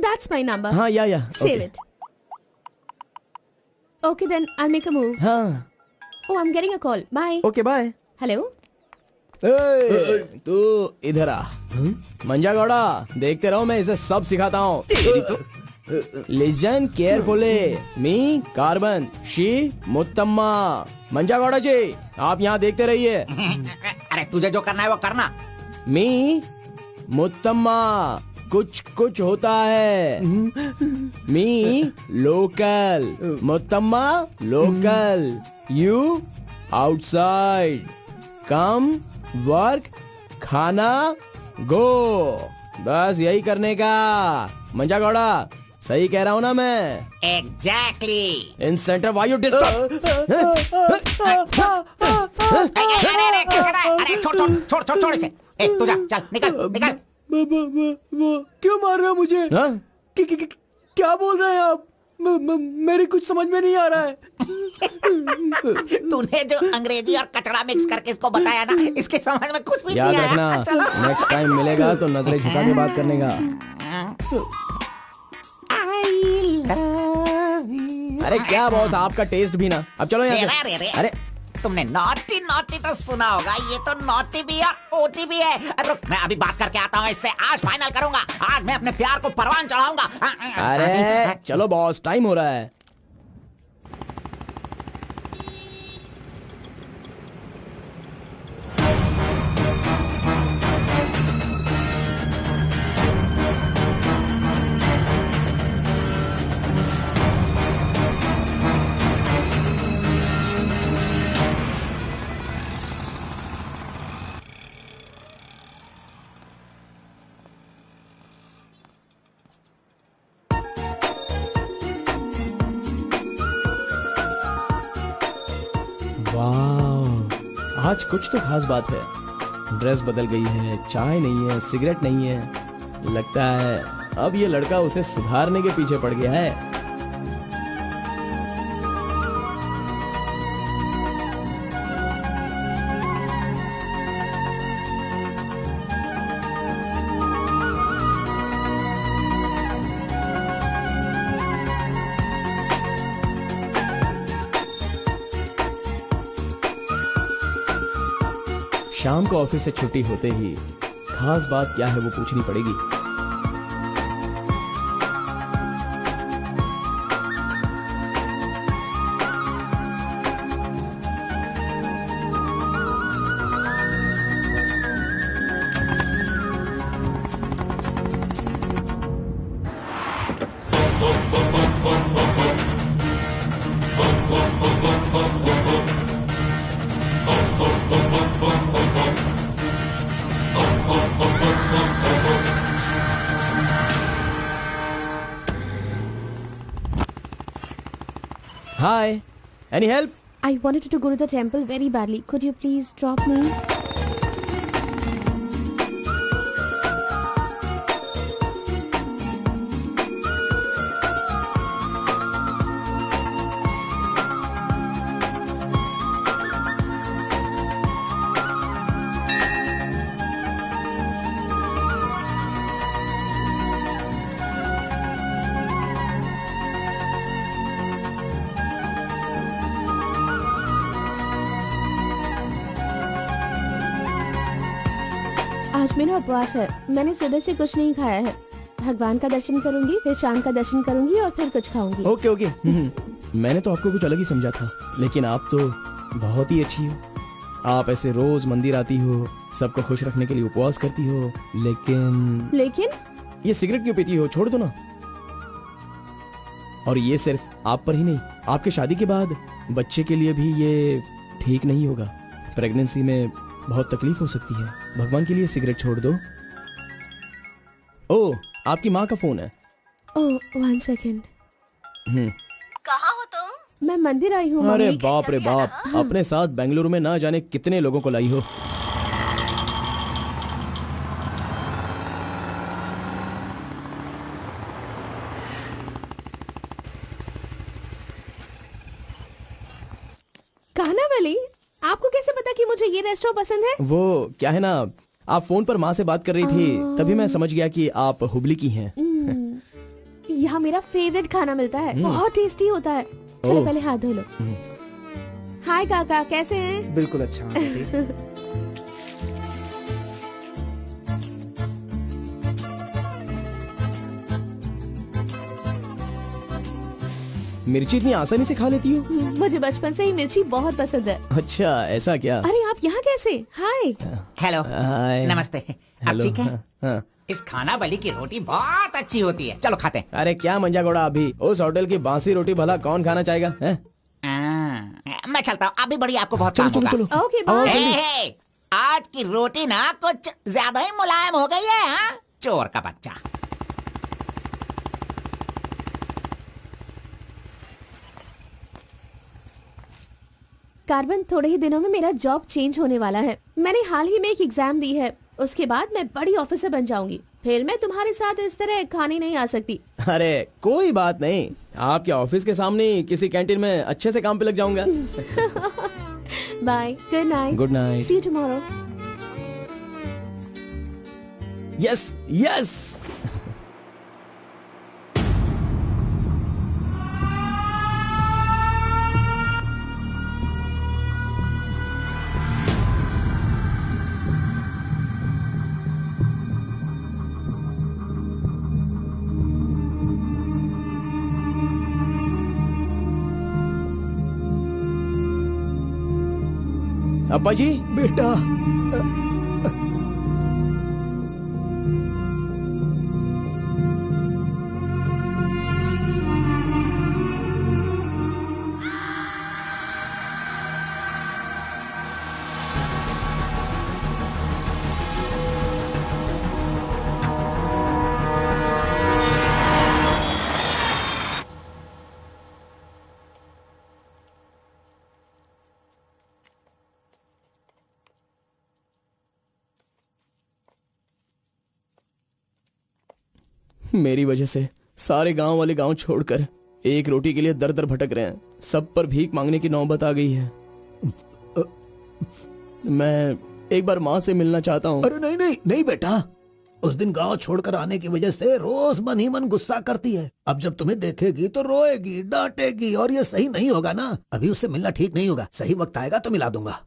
That's my number. हाँ या Save it. Okay, then I'll make a move. हाँ Oh, I'm getting a call. Bye. Okay bye. Hello? तू इधर आ। मंजा गौड़ा, देखते रहो, मैं इसे सब सिखाता हूँ। Listen carefully. Me carbon, she Muthamma. Manja Gowda ji, आप यहाँ देखते रहिए। अरे तुझे जो करना है वो करना। मी मुत्तम्मा, कुछ कुछ होता है। Me local, Muthamma local, you outside. Come work, खाना गो। बस यही करने का। मंजा गौड़ा, सही कह रहा हूँ ना मैं? Exactly. In centre why you disturb. अरे छोड़ इसे। तू जा, चल निकल। क्यों मार रहे हो मुझे? क्या बोल रहे हैं आप? मेरी कुछ समझ में नहीं आ रहा है। तूने जो अंग्रेजी और कचड़ा मिक्स करके इसको बताया ना, इसके समझ में कुछ भी नहीं आया। याद रखना, नेक्स्ट टाइम मिलेगा तो नजरें झुका के बात करने का। अरे क्या बॉस, आपका टेस्ट भी ना। अब चलो यहाँ से। अरे तुमने नॉटी तो सुना होगा, ये तो नॉटी भी है, ओटी भी है। रुक, मैं अभी बात करके आता हूँ इससे। आज फाइनल करूंगा। आज मैं अपने प्यार को परवान चढ़ाऊंगा। अरे चलो बॉस, टाइम हो रहा है। वाह, आज कुछ तो खास बात है। ड्रेस बदल गई है, चाय नहीं है, सिगरेट नहीं है। लगता है अब ये लड़का उसे सुधारने के पीछे पड़ गया है। शाम को ऑफिस से छुट्टी होते ही खास बात क्या है वो पूछनी पड़ेगी। Hi, any help? I wanted to go to the temple very badly. Could you please drop me? मेरा उपवास है, मैंने सुबह से कुछ नहीं खाया है। भगवान का दर्शन करूंगी, फिर शाम का दर्शन करूंगी और फिर कुछ खाऊंगी। Okay okay. मैंने तो आपको कुछ अलग ही समझा था, लेकिन आप तो बहुत ही अच्छी हो। आप ऐसे रोज मंदिर आती हो, सबको खुश रखने के लिए उपवास करती हो, लेकिन ये सिगरेट क्यों पीती हो? छोड़ दो ना। और ये सिर्फ आप पर ही नहीं, आपके शादी के बाद बच्चे के लिए भी ये ठीक नहीं होगा। प्रेगनेंसी में बहुत तकलीफ हो सकती है। भगवान के लिए सिगरेट छोड़ दो। ओह, आपकी माँ का फोन है। ओह, 1 सेकेंड। कहाँ हो तुम? मैं मंदिर आई हूँ। अरे बाप रे बाप, अपने साथ बेंगलुरु में ना जाने कितने लोगों को लाई हो। कानावली, आपको कैसे पता कि मुझे ये रेस्टोरेंट पसंद है? वो क्या है ना, आप फोन पर माँ से बात कर रही थी, तभी मैं समझ गया कि आप हुबली की हैं। यहाँ मेरा फेवरेट खाना मिलता है, बहुत टेस्टी होता है। चलो पहले हाथ धो लो। हाय काका, कैसे हैं? बिल्कुल अच्छा। मिर्ची इतनी आसानी से खा लेती हो? मुझे बचपन से ही मिर्ची बहुत पसंद है। अच्छा, ऐसा क्या? अरे आप यहाँ कैसे? हाय। हेलो, हाय। नमस्ते। आप ठीक है? हाँ। इस खाना बली की रोटी बहुत अच्छी होती है, चलो खाते हैं। अरे क्या मंजा घोड़ा, अभी उस होटल की बासी रोटी भला कौन खाना चाहेगा? मैं चलता हूँ, अभी बड़ी आपको बहुत काम होगा। चलो। Okay bye. हे, आज की रोटी ना कुछ ज्यादा ही मुलायम हो गई है। हाँ? चोर का बच्चा। कार्बन, थोड़े ही दिनों में मेरा जॉब चेंज होने वाला है। मैंने हाल ही में एक एग्जाम दी है, उसके बाद मैं बड़ी ऑफिसर बन जाऊंगी। फिर मैं तुम्हारे साथ इस तरह खाने नहीं आ सकती। अरे कोई बात नहीं, आपके ऑफिस के सामने किसी कैंटीन में अच्छे से काम पे लग जाऊंगा। Bye, good night. Good night. See you tomorrow. Yes yes. अब्बा जी। बेटा, मेरी वजह से सारे गांव वाले गांव छोड़कर एक रोटी के लिए दर दर भटक रहे हैं। सब पर भीख मांगने की नौबत आ गई है। मैं एक बार माँ से मिलना चाहता हूँ। अरे नहीं नहीं नहीं बेटा, उस दिन गांव छोड़कर आने की वजह से रोज मन ही मन गुस्सा करती है। अब जब तुम्हें देखेगी तो रोएगी, डांटेगी, और ये सही नहीं होगा ना। अभी उससे मिलना ठीक नहीं होगा। सही वक्त आएगा तो मिला दूंगा।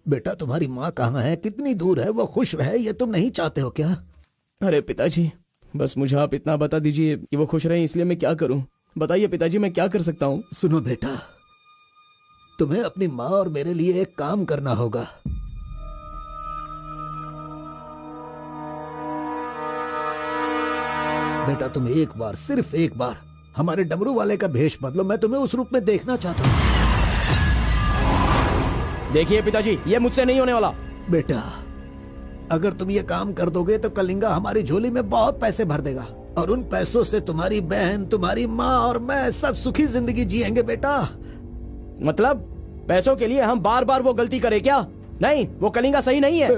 बेटा, तुम्हारी माँ कहाँ है? कितनी दूर है? वो खुश रहे, ये तुम नहीं चाहते हो क्या? अरे पिताजी, बस मुझे आप इतना बता दीजिए कि वो खुश रहे, इसलिए मैं क्या करूं? बताइए पिताजी, मैं क्या कर सकता हूं? सुनो बेटा, तुम्हें अपनी माँ और मेरे लिए एक काम करना होगा। बेटा, तुम एक बार, सिर्फ एक बार हमारे डमरू वाले का भेष बदलो। मैं तुम्हें उस रूप में देखना चाहता हूँ। देखिए पिताजी, ये मुझसे नहीं होने वाला। बेटा, अगर तुम ये काम कर दोगे तो कलिंगा हमारी झोली में बहुत पैसे भर देगा, और उन पैसों से तुम्हारी बहन, तुम्हारी माँ और मैं सब सुखी जिंदगी जिएंगे। बेटा, मतलब पैसों के लिए हम बार बार वो गलती करें क्या? नहीं, वो कलिंगा सही नहीं है।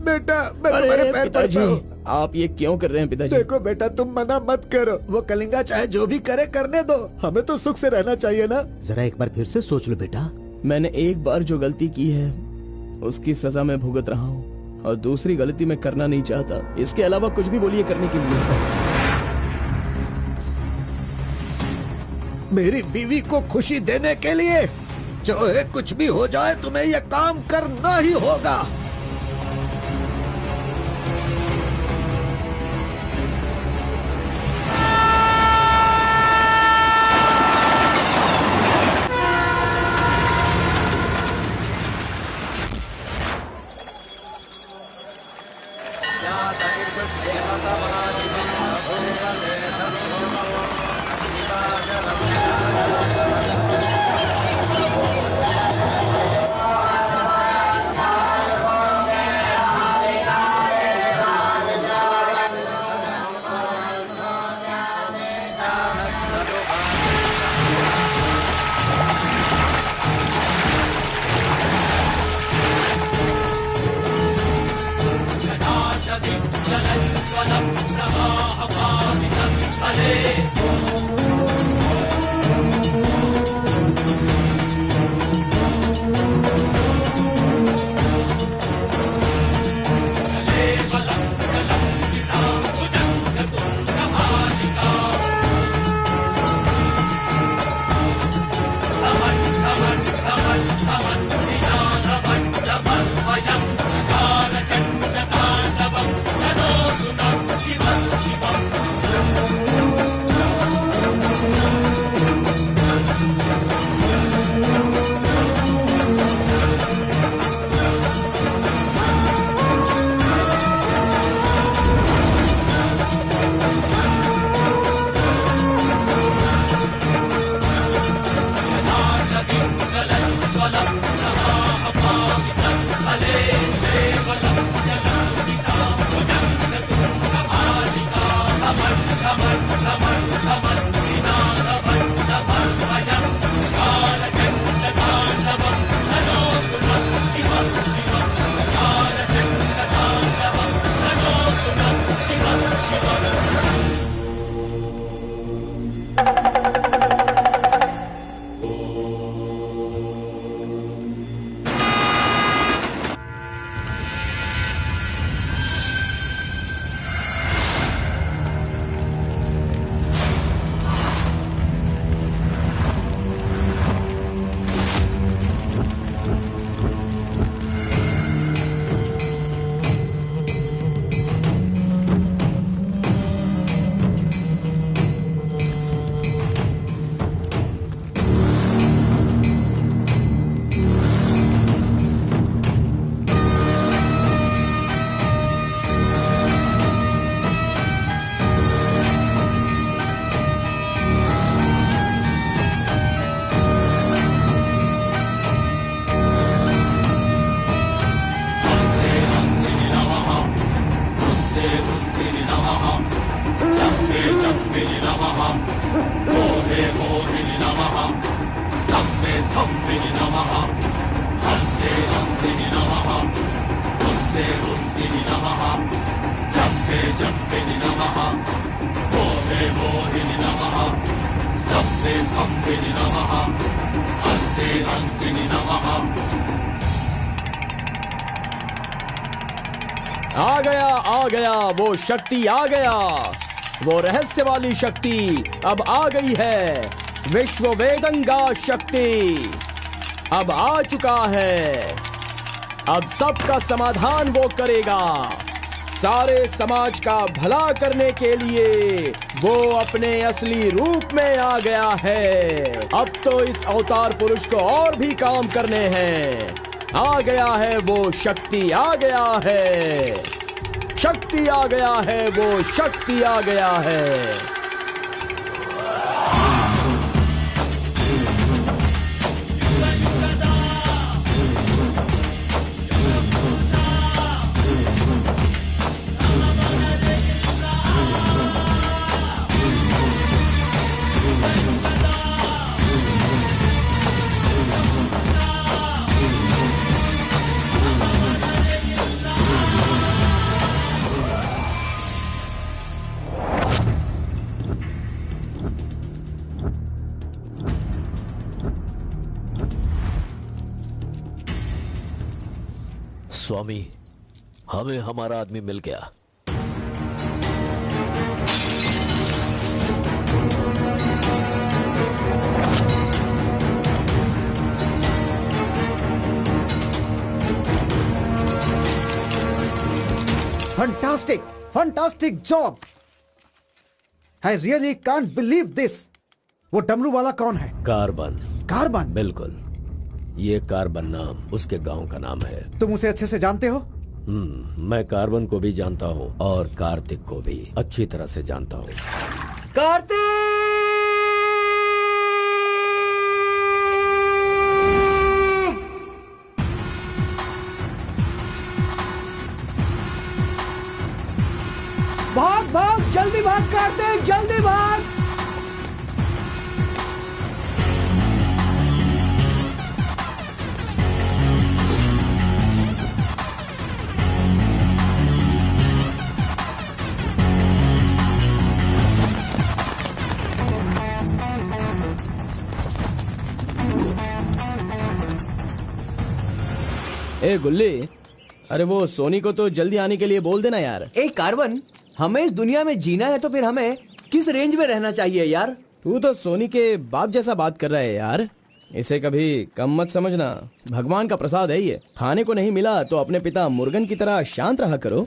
बेटा, मैं तुम्हारे पैर पड़ता हूं। आप ये क्यों कर रहे हैं पिताजी? देखो बेटा, तुम मना मत करो। वो कलिंगा चाहे जो भी करे, करने दो। हमें तो सुख से रहना चाहिए ना। जरा एक बार फिर से सोच लो बेटा। मैंने एक बार जो गलती की है उसकी सजा मैं भुगत रहा हूँ, और दूसरी गलती मैं करना नहीं चाहता। इसके अलावा कुछ भी बोलिए करने के लिए। मेरी बीवी को खुशी देने के लिए चाहे कुछ भी हो जाए तुम्हें यह काम करना ही होगा। आ गया वो शक्ति आ गया, वो रहस्य वाली शक्ति अब आ गई है। विश्व वेदंगा शक्ति अब आ चुका है। अब सबका समाधान वो करेगा। सारे समाज का भला करने के लिए वो अपने असली रूप में आ गया है। अब तो इस अवतार पुरुष को और भी काम करने हैं। आ गया है वो शक्ति, आ गया है शक्ति, आ गया है वो शक्ति, आ गया है। स्वामी, हमें हमारा आदमी मिल गया। Fantastic, fantastic job. I really can't believe this. वो डमरू वाला कौन है? कार्बन। कार्बन? बिल्कुल, ये कार्बन नाम उसके गांव का नाम है। तुम उसे अच्छे से जानते हो? मैं कार्बन को भी जानता हूँ और कार्तिक को भी अच्छी तरह से जानता हूँ। कार्तिक! भाग भाग, जल्दी भाग कार्तिक, जल्दी भाग। ए गुल्ली, अरे वो सोनी को तो जल्दी आने के लिए बोल देना यार। ए कार्बन, हमें इस दुनिया में जीना है तो फिर हमें किस रेंज में रहना चाहिए यार? तू तो सोनी के बाप जैसा बात कर रहा है यार। इसे कभी कम मत समझना, भगवान का प्रसाद है ये। खाने को नहीं मिला तो अपने पिता मुर्गन की तरह शांत रहा करो।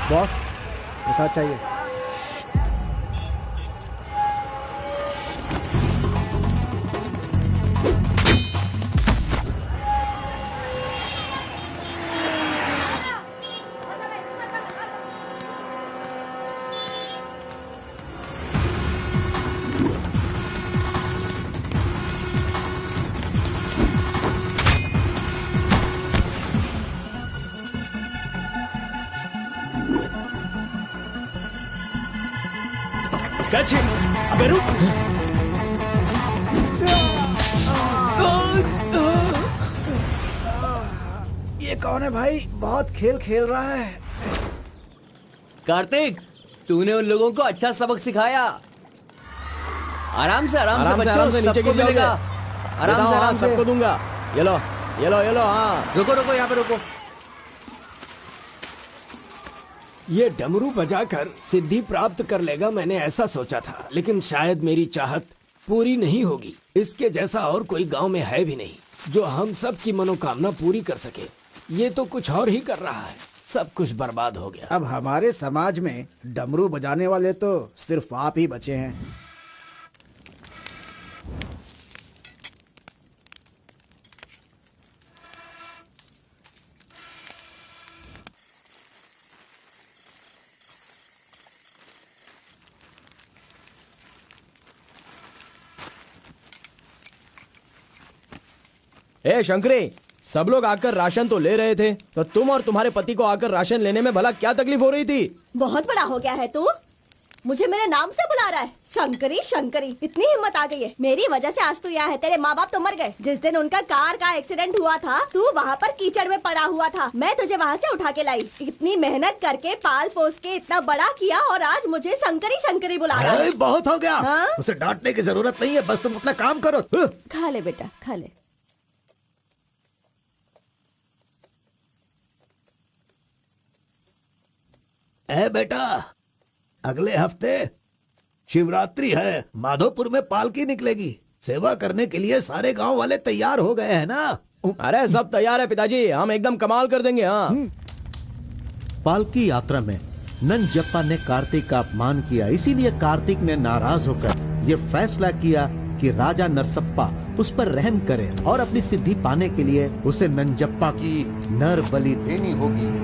बॉस, प्रसाद चाहिए। अबे रुक। ये कौन है भाई? बहुत खेल खेल रहा है। कार्तिक, तूने उन लोगों को अच्छा सबक सिखाया। आराम से बच्चों, नीचे सबको गिर मिलेगा। आराम से सबको दूंगा। ये लो, ये लो, ये लो। हाँ रुको रुको, यहाँ पे रुको। ये डमरू बजाकर सिद्धि प्राप्त कर लेगा, मैंने ऐसा सोचा था, लेकिन शायद मेरी चाहत पूरी नहीं होगी। इसके जैसा और कोई गांव में है भी नहीं जो हम सब की मनोकामना पूरी कर सके। ये तो कुछ और ही कर रहा है, सब कुछ बर्बाद हो गया। अब हमारे समाज में डमरू बजाने वाले तो सिर्फ आप ही बचे हैं। ए शंकरी, सब लोग आकर राशन तो ले रहे थे, तो तुम और तुम्हारे पति को आकर राशन लेने में भला क्या तकलीफ हो रही थी? बहुत बड़ा हो गया है तू, मुझे मेरे नाम से बुला रहा है। शंकरी शंकरी, इतनी हिम्मत आ गई है। मेरी वजह से आज तू यहाँ है। तेरे माँ बाप तो मर गए। जिस दिन उनका कार का एक्सीडेंट हुआ था, तू वहाँ पर कीचड़ में पड़ा हुआ था। मैं तुझे वहाँ से उठा के लाई। इतनी मेहनत करके पाल पोस के इतना बड़ा किया और आज मुझे शंकरी शंकरी बुला रहा है। बहुत हो गया। हाँ? उसे डांटने की जरूरत नहीं है, बस तुम अपना काम करो। खा ले बेटा, खा ले। ए बेटा, अगले हफ्ते शिवरात्रि है, माधोपुर में पालकी निकलेगी। सेवा करने के लिए सारे गांव वाले तैयार हो गए हैं ना? अरे सब तैयार है पिताजी, हम एकदम कमाल कर देंगे। हाँ। पालकी यात्रा में नंजप्पा ने कार्तिक का अपमान किया, इसीलिए कार्तिक ने नाराज होकर ये फैसला किया कि राजा नरसप्पा उस पर रहम करे और अपनी सिद्धि पाने के लिए उसे नंजप्पा की नर बलि देनी होगी।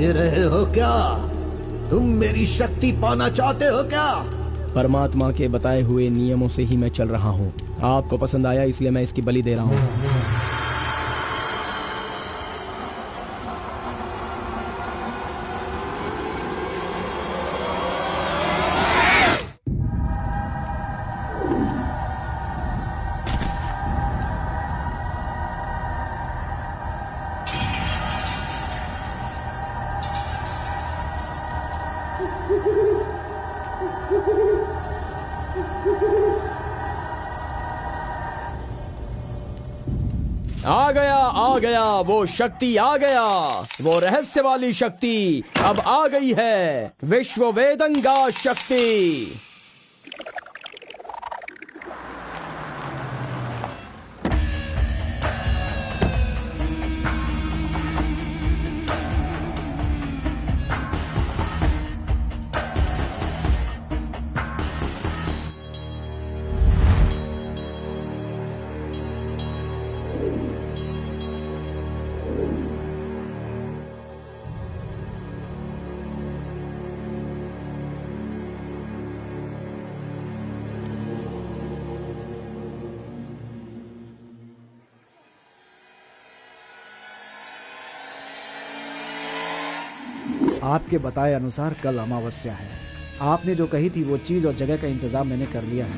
दे रहे हो क्या? तुम मेरी शक्ति पाना चाहते हो क्या? परमात्मा के बताए हुए नियमों से ही मैं चल रहा हूँ। आपको पसंद आया इसलिए मैं इसकी बलि दे रहा हूँ। आ गया वो शक्ति, आ गया वो रहस्य वाली शक्ति, अब आ गई है विश्व वेदंगा शक्ति। आपके बताए अनुसार कल अमावस्या है। आपने जो कही थी वो चीज और जगह का इंतजाम मैंने कर लिया है।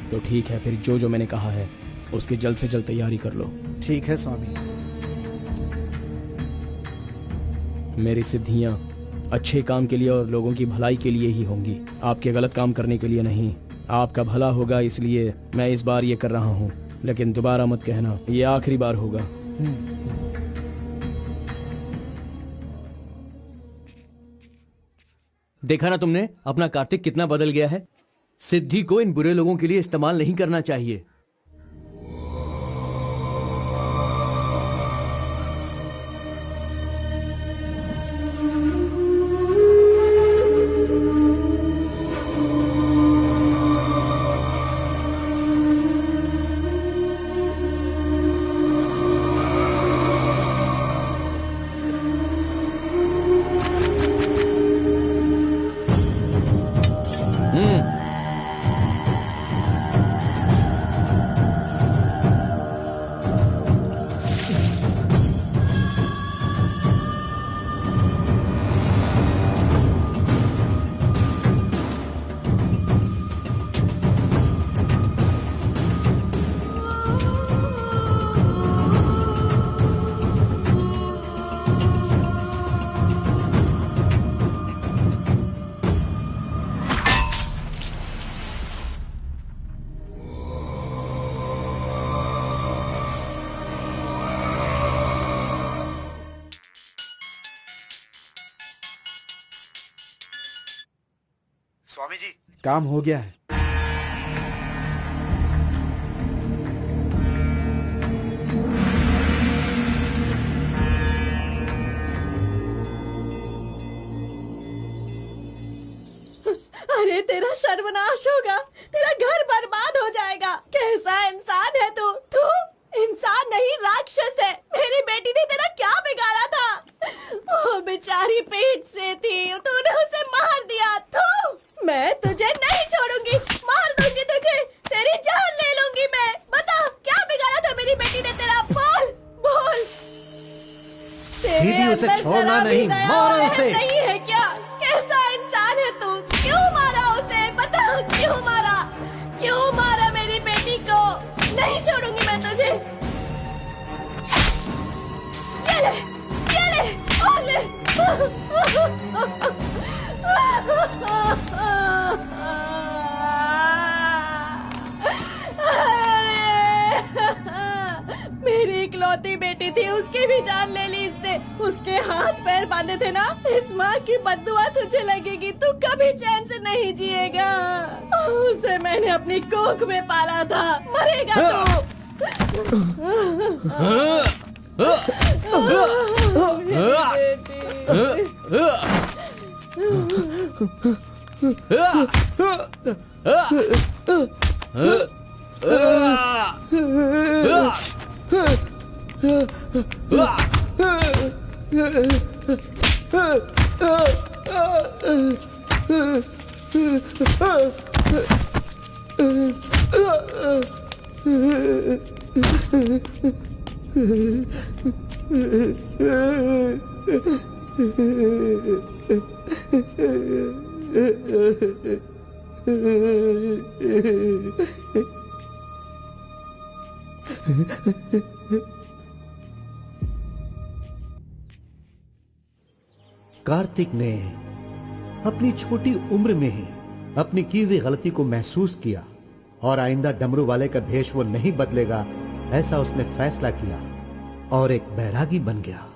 तो ठीक है, फिर जो जो मैंने कहा है उसकी जल्द से जल्द तैयारी कर लो। ठीक है स्वामी। मेरी सिद्धियां अच्छे काम के लिए और लोगों की भलाई के लिए ही होंगी, आपके गलत काम करने के लिए नहीं। आपका भला होगा इसलिए मैं इस बार ये कर रहा हूँ, लेकिन दोबारा मत कहना, ये आखिरी बार होगा। देखा ना तुमने अपना कार्तिक कितना बदल गया है। सिद्धि को इन बुरे लोगों के लिए इस्तेमाल नहीं करना चाहिए। स्वामी जी, काम हो गया है। अरे तेरा सर्वनाश होगा, तेरा घर बर्बाद हो जाएगा। कैसा इंसान है तू? तू इंसान नहीं, राक्षस है। मेरी बेटी ने तेरा क्या बिगाड़ा था? वो बेचारी पेट से थी, तूने उसे मार दिया। तू, मैं तुझे नहीं छोड़ूंगी, मार दूंगी तुझे, तेरी जान ले लूंगी मैं। बता क्या बिगाड़ा था मेरी बेटी ने तेरा? बोल बोल। दीदी उसे छोड़ना नहीं, मारो उसे। नहीं है क्या? कैसा इंसान है तू? क्यों मारा उसे? बता क्यों मारा? क्यों मारा मेरी बेटी को? नहीं छोड़ूंगी मैं तुझे। ये ले, ये ले, और ले। मेरी इकलौती बेटी थी, उसकी भी जान ले ली इसने। उसके हाथ पैर बांधे थे ना, इस माँ की बद्दुआ तुझे लगेगी, तू कभी चैन से नहीं जिएगा। उसे मैंने अपनी कोख में पाला था, मरेगा तू। कार्तिक ने अपनी छोटी उम्र में ही अपनी की हुई गलती को महसूस किया और आइंदा डमरू वाले का भेष वो नहीं बदलेगा, ऐसा उसने फैसला किया और एक बैरागी बन गया।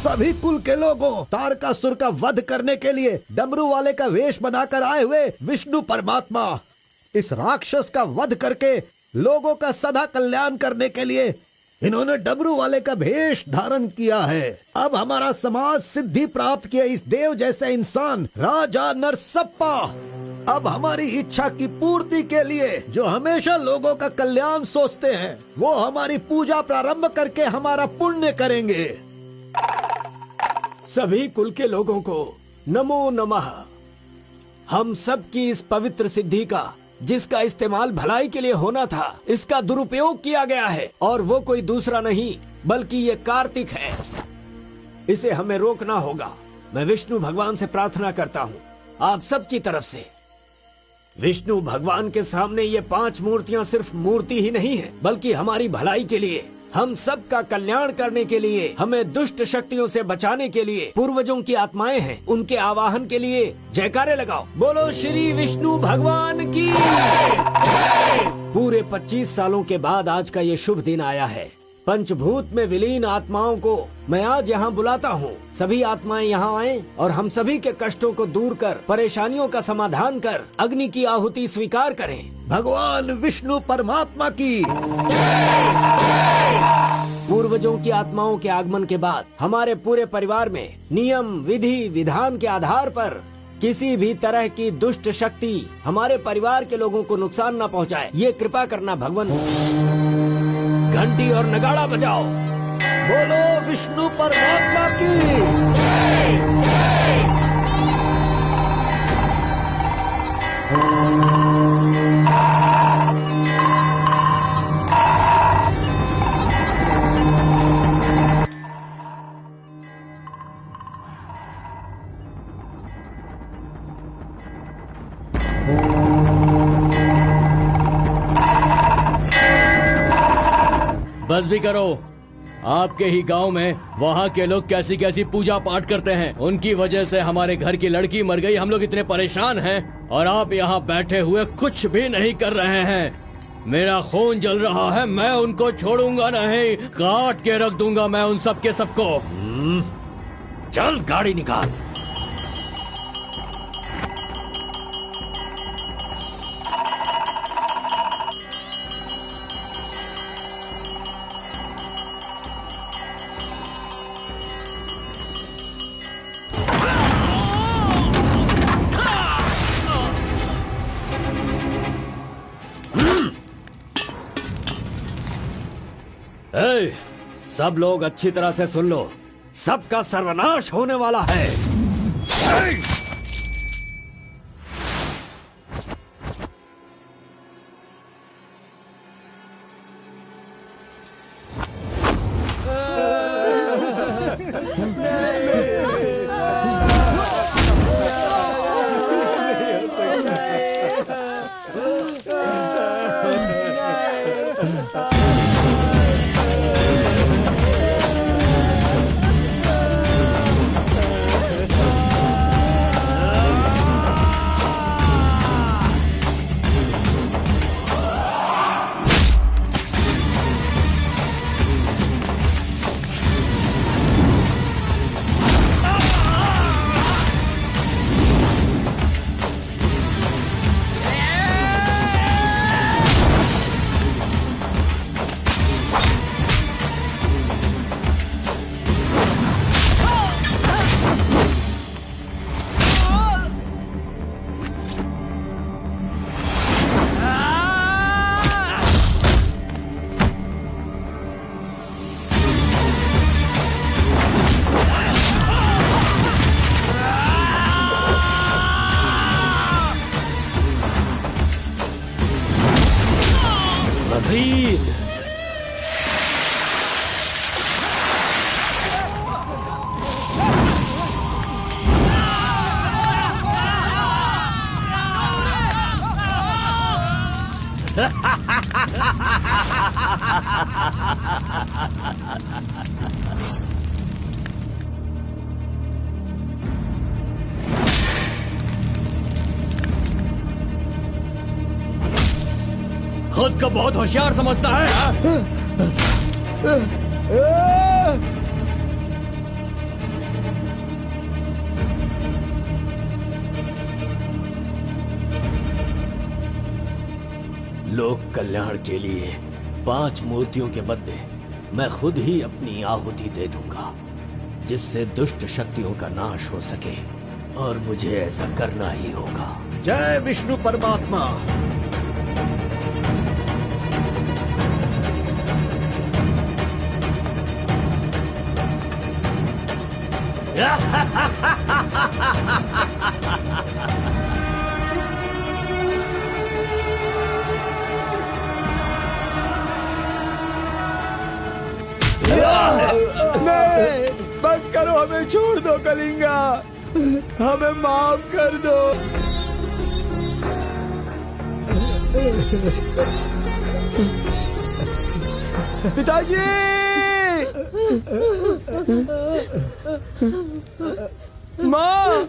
सभी कुल के लोगों, तारकासुर का वध करने के लिए डमरू वाले का वेश बनाकर आए हुए विष्णु परमात्मा इस राक्षस का वध करके लोगों का सदा कल्याण करने के लिए इन्होंने डमरू वाले का भेष धारण किया है। अब हमारा समाज सिद्धि प्राप्त किया इस देव जैसे इंसान राजा नरसप्पा अब हमारी इच्छा की पूर्ति के लिए जो हमेशा लोगों का कल्याण सोचते हैं वो हमारी पूजा प्रारंभ करके हमारा पुण्य करेंगे। सभी कुल के लोगों को नमो नमः। हम सब की इस पवित्र सिद्धि का जिसका इस्तेमाल भलाई के लिए होना था, इसका दुरुपयोग किया गया है और वो कोई दूसरा नहीं बल्कि ये कार्तिक है। इसे हमें रोकना होगा। मैं विष्णु भगवान से प्रार्थना करता हूँ आप सब की तरफ से। विष्णु भगवान के सामने ये 5 मूर्तियाँ सिर्फ मूर्ति ही नहीं है बल्कि हमारी भलाई के लिए, हम सब का कल्याण करने के लिए, हमें दुष्ट शक्तियों से बचाने के लिए पूर्वजों की आत्माएं हैं, उनके आवाहन के लिए जयकारे लगाओ। बोलो श्री विष्णु भगवान की। पूरे 25 सालों के बाद आज का ये शुभ दिन आया है। पंचभूत में विलीन आत्माओं को मैं आज यहाँ बुलाता हूँ। सभी आत्माएं यहाँ आएं और हम सभी के कष्टों को दूर कर, परेशानियों का समाधान कर, अग्नि की आहुति स्वीकार करें। भगवान विष्णु परमात्मा की। पूर्वजों की आत्माओं के आगमन के बाद हमारे पूरे परिवार में नियम, विधि, विधान के आधार पर किसी भी तरह की दुष्ट शक्ति हमारे परिवार के लोगों को नुकसान न पहुंचाए, ये कृपा करना भगवान। घंटी और नगाड़ा बजाओ। बोलो विष्णु परमात्मा की। बस भी करो। आपके ही गांव में वहाँ के लोग कैसी कैसी पूजा पाठ करते हैं, उनकी वजह से हमारे घर की लड़की मर गई। हम लोग इतने परेशान हैं और आप यहाँ बैठे हुए कुछ भी नहीं कर रहे हैं। मेरा खून जल रहा है, मैं उनको छोड़ूंगा नहीं, काट के रख दूंगा मैं उन सबके सबको। चल गाड़ी निकाल। सब लोग अच्छी तरह से सुन लो, सबका सर्वनाश होने वाला है। खुद को बहुत होशियार समझता है। लोक कल्याण के लिए 5 मूर्तियों के बदले मैं खुद ही अपनी आहुति दे दूंगा, जिससे दुष्ट शक्तियों का नाश हो सके, और मुझे ऐसा करना ही होगा। जय विष्णु परमात्मा। नहीं, बस करो, हमें छोड़ दो कलिंगा, हमें माफ कर दो। पिताजी! माँ!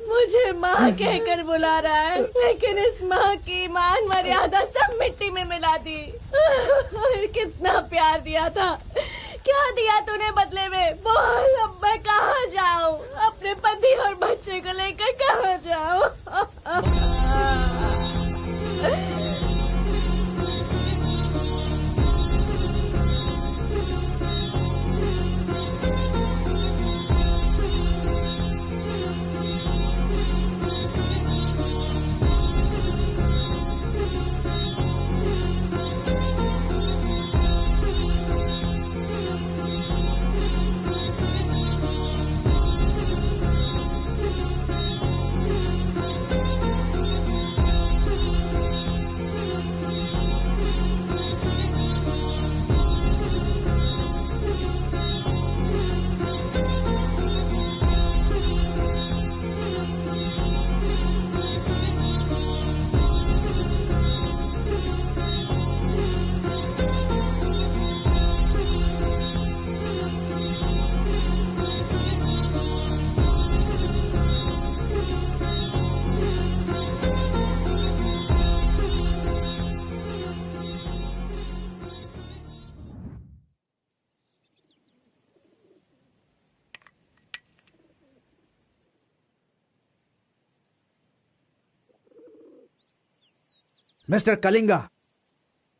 मुझे माँ कहकर बुला रहा है, लेकिन इस माँ की मान मर्यादा सब मिट्टी में मिला दी। कितना प्यार दिया था, क्या दिया तूने बदले में? बोल, अब मैं कहाँ जाऊँ? अपने पति और बच्चे को लेकर कहाँ जाऊँ? मिस्टर कलिंगा,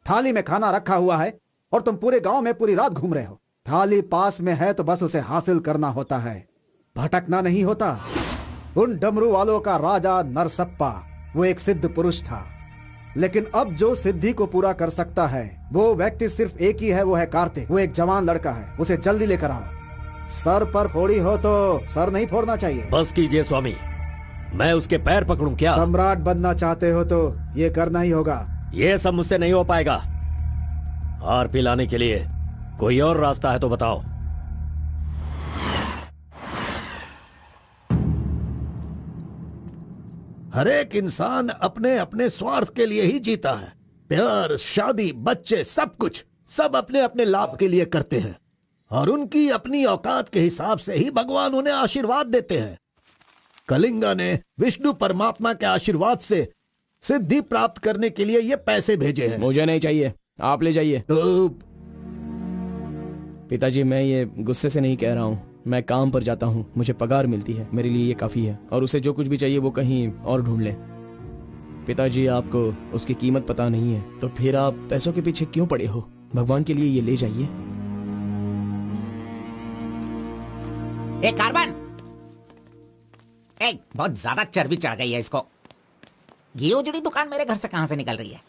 थाली में खाना रखा हुआ है और तुम पूरे गांव में पूरी रात घूम रहे हो। थाली पास में है तो बस उसे हासिल करना होता है, भटकना नहीं होता। उन डमरू वालों का राजा नरसप्पा वो एक सिद्ध पुरुष था, लेकिन अब जो सिद्धि को पूरा कर सकता है वो व्यक्ति सिर्फ एक ही है, वो है कार्तिक। वो एक जवान लड़का है, उसे जल्दी लेकर आओ। सर पर फोड़ी हो तो सर नहीं फोड़ना चाहिए। बस कीजिए स्वामी, मैं उसके पैर पकड़ूं क्या? सम्राट बनना चाहते हो तो ये करना ही होगा। ये सब मुझसे नहीं हो पाएगा। हार पिलाने के लिए कोई और रास्ता है तो बताओ। हर एक इंसान अपने अपने स्वार्थ के लिए ही जीता है। प्यार, शादी, बच्चे, सब कुछ सब अपने अपने लाभ के लिए करते हैं और उनकी अपनी औकात के हिसाब से ही भगवान उन्हें आशीर्वाद देते हैं। कलिंगा ने विष्णु परमात्मा के आशीर्वाद से सिद्धि प्राप्त करने के लिए ये पैसे भेजे हैं। मुझे नहीं चाहिए, आप ले जाइए। तो पिताजी, मैं ये गुस्से से नहीं कह रहा हूँ। मैं काम पर जाता हूँ, मुझे पगार मिलती है, मेरे लिए ये काफी है। और उसे जो कुछ भी चाहिए वो कहीं और ढूंढ ले। पिताजी, आपको उसकी कीमत पता नहीं है तो फिर आप पैसों के पीछे क्यों पड़े हो? भगवान के लिए ये ले जाइए। कार्बन, बहुत ज्यादा चर्बी चढ़ गई है इसको। ये उजड़ी दुकान मेरे घर से कहां से निकल रही है?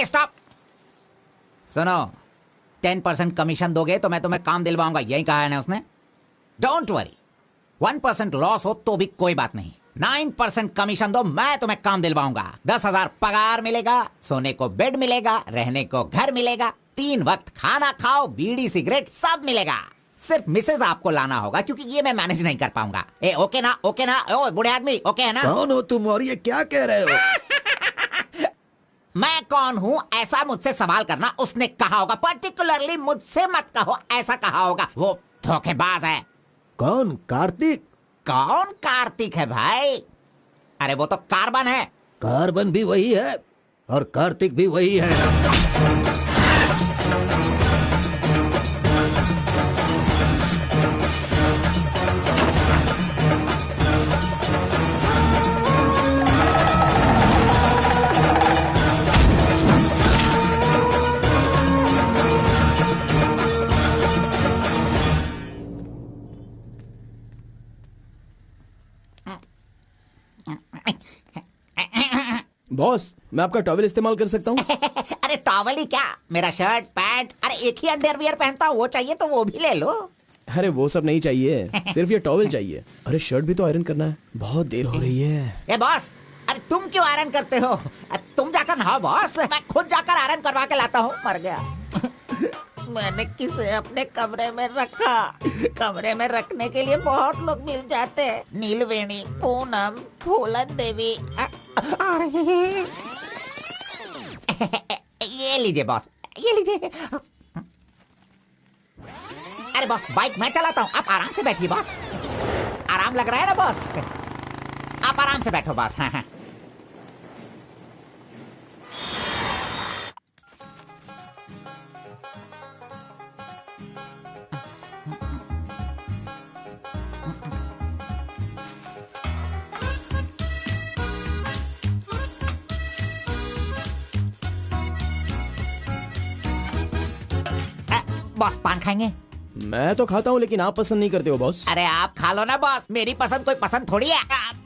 स्टॉप! सुनो, 10% कमीशन दोगे तो मैं तुम्हें काम दिलवाऊंगा, यही कहा है ना उसने। डोंट वरी, 1% लॉस हो तो भी कोई बात नहीं। 9% कमीशन दो, मैं तुम्हें काम दिलवाऊंगा। 10,000 पगार मिलेगा, सोने को बेड मिलेगा, रहने को घर मिलेगा, 3 वक्त खाना खाओ, बीड़ी सिगरेट सब मिलेगा। सिर्फ मिसेज आपको लाना होगा क्योंकि ये मैं मैनेज नहीं कर पाऊंगा। ओके ना? ओके ना? ओ बूढ़े आदमी, ओके है ना? कौन हो तुम और ये क्या कह रहे हो? मैं कौन हूँ ऐसा मुझसे सवाल करना उसने कहा होगा। पर्टिकुलरली मुझसे मत कहो, ऐसा कहा होगा। वो धोखेबाज है। कौन? कार्तिक? कौन कार्तिक है भाई? अरे वो तो कार्बन है। कार्बन भी वही है और कार्तिक भी वही है। बॉस, मैं आपका टॉवल इस्तेमाल कर सकता हूँ? अरे टॉवल ही क्या, मेरा शर्ट पैंट, अरे एक ही अंडरवियर पहनता हूँ, वो चाहिए तो वो भी ले लो। अरे वो सब नहीं चाहिए, सिर्फ ये टॉवल चाहिए। अरे शर्ट भी तो आयरन करना है, बहुत देर हो रही है। ए बॉस, अरे तुम क्यों आयरन करते हो? तुम जाकर नहाओ बॉस, मैं खुद जाकर आयरन करवा के लाता हूँ। मर गया। मैंने किसे अपने कमरे में रखा? कमरे में रखने के लिए बहुत लोग मिल जाते हैं। नीलवेणी, पूनम, फूलन देवी। ये लीजिए बॉस, ये लीजिए। अरे बॉस, बाइक मैं चलाता हूँ, आप आराम से बैठिए बॉस। आराम लग रहा है ना बॉस? आप आराम से बैठो बॉस। हाँ हाँ। बॉस पान खाएंगे? मैं तो खाता हूँ लेकिन आप पसंद नहीं करते हो बॉस। अरे आप खा लो ना बॉस, मेरी पसंद कोई पसंद थोड़ी है।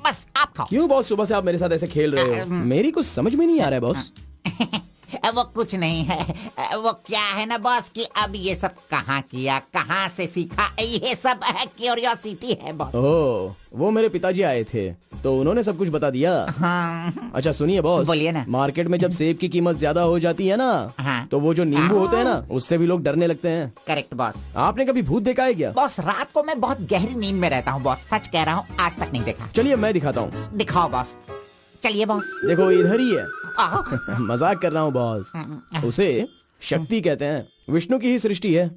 बस आप खाओ। क्यों बॉस, सुबह से आप मेरे साथ ऐसे खेल रहे हो? मेरी कुछ समझ में नहीं आ रहा है बॉस। वो कुछ नहीं है, वो क्या है ना बॉस कि अब ये सब कहाँ किया, कहाँ से सीखा, ये सब क्यूरियोसिटी है बॉस। ओह, वो मेरे पिताजी आए थे तो उन्होंने सब कुछ बता दिया। हाँ। अच्छा सुनिए बॉस, बोलिए ना। मार्केट में जब सेब की कीमत ज्यादा हो जाती है ना, हाँ। तो वो जो नींबू होते हैं ना, उससे भी लोग डरने लगते हैं। Correct boss. आपने कभी भूत देखा है क्या? बॉस रात को मैं बहुत गहरी नींद में रहता हूँ बॉस, सच कह रहा हूँ, आज तक नहीं देखा। चलिए मैं दिखाता हूँ। दिखाओ बॉस। चलिए बॉस। देखो इधर ही है। मजाक कर रहा हूँ बॉस। उसे शक्ति कहते हैं, विष्णु की ही सृष्टि है।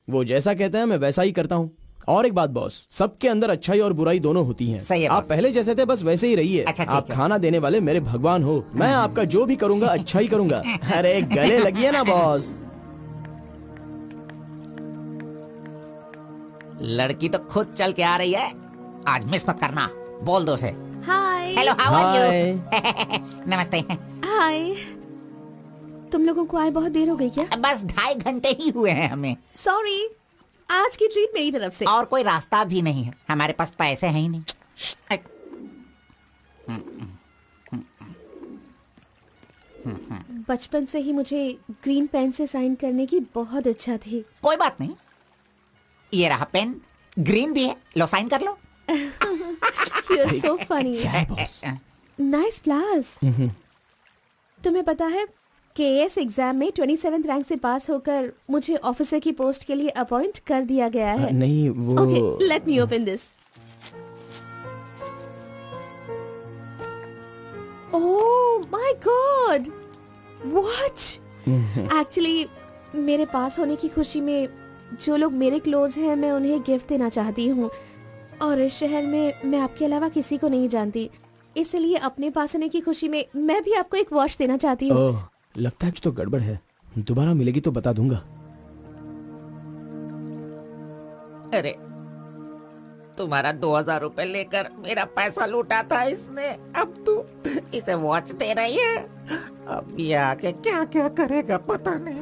वो जैसा कहते हैं मैं वैसा ही करता हूँ। और एक बात बॉस, सबके अंदर अच्छाई और बुराई दोनों होती हैं। सही है आप बॉस। पहले जैसे थे बस वैसे ही रहिए। अच्छा, ठीक आप है। खाना देने वाले मेरे भगवान हो, मैं आपका जो भी करूँगा अच्छा ही करूँगा। अरे गले लगिए ना बॉस। लड़की तो खुद चल के आ रही है, आज मिस मत करना। बोल दो उसे। Hi. Hello, how are hi. You? नमस्ते। हाय। तुम लोगों को आए बहुत देर हो गई क्या? बस 2.5 घंटे ही हुए हैं हमें। सॉरी, आज की ट्रीट मेरी तरफ से। और कोई रास्ता भी नहीं है, हमारे पास पैसे हैं ही नहीं। बचपन से ही मुझे ग्रीन पेन से साइन करने की बहुत इच्छा थी। कोई बात नहीं, ये रहा पेन, ग्रीन भी है, लो साइन कर लो। You're so funny. Nice flowers. तुम्हें पता है KS एग्जाम में 27th रैंक से पास होकर मुझे ऑफिसर की पोस्ट के लिए अपॉइंट कर दिया गया है। नहीं वो Okay, let me open this. Oh my God! What? Actually, मेरे पास होने की खुशी में जो लोग मेरे क्लोज हैं मैं उन्हें गिफ्ट देना चाहती हूँ और इस शहर में मैं आपके अलावा किसी को नहीं जानती, इसलिए अपने पास होने की खुशी में मैं भी आपको एक वॉच देना चाहती हूँ। ओह, लगता है कुछ तो गड़बड़ है। दोबारा मिलेगी तो बता दूंगा। अरे तुम्हारा 2000 रुपए लेकर मेरा पैसा लूटा था इसने, अब तू इसे वॉच दे रही है। अब ये आके क्या क्या करेगा पता नहीं।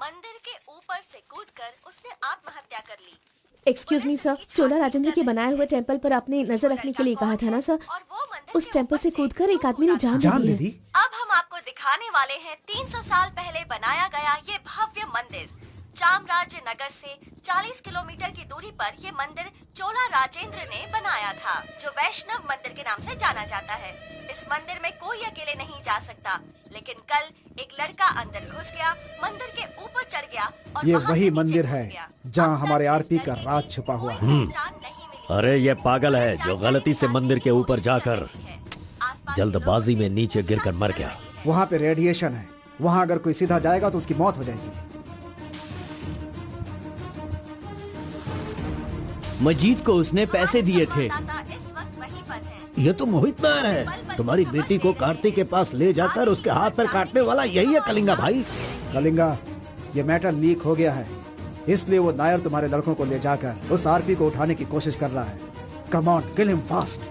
मंदिर के ऊपर से कूदकर उसने आत्महत्या कर ली। एक्सक्यूज मी सर, चोला राजेंद्र के बनाए हुए टेम्पल पर आपने नजर रखने के लिए कहा था ना सर? उस टेम्पल से कूदकर एक आदमी ने जान दे दी। अब हम आपको दिखाने वाले हैं 300 साल पहले बनाया गया ये भव्य मंदिर। चामराज नगर से 40 किलोमीटर की दूरी पर ये मंदिर चोला राजेंद्र ने बनाया था, जो वैष्णव मंदिर के नाम से जाना जाता है। इस मंदिर में कोई अकेले नहीं जा सकता, लेकिन कल एक लड़का अंदर घुस गया, मंदिर के ऊपर चढ़ गया और ये वहां वही से नीचे मंदिर कूद है गया। जहाँ हमारे आरपी का राज छुपा हुआ है। पहचान नहीं मिली। अरे ये पागल है जो गलती से मंदिर के ऊपर जाकर जल्दबाजी में नीचे गिरकर मर गया। वहाँ पे रेडिएशन है, वहाँ अगर कोई सीधा जाएगा तो उसकी मौत हो जाएगी। मजीद को उसने पैसे दिए थे। इस वक्त वहीं पर है। ये तो मोहित नायर है। तुम्हारी बेटी को कार्तिक के पास ले जाकर उसके हाथ पर काटने वाला यही है कलिंगा भाई। कलिंगा, ये मैटर लीक हो गया है, इसलिए वो नायर तुम्हारे लड़कों को ले जाकर उस आरपी को उठाने की कोशिश कर रहा है। Come on, kill him fast.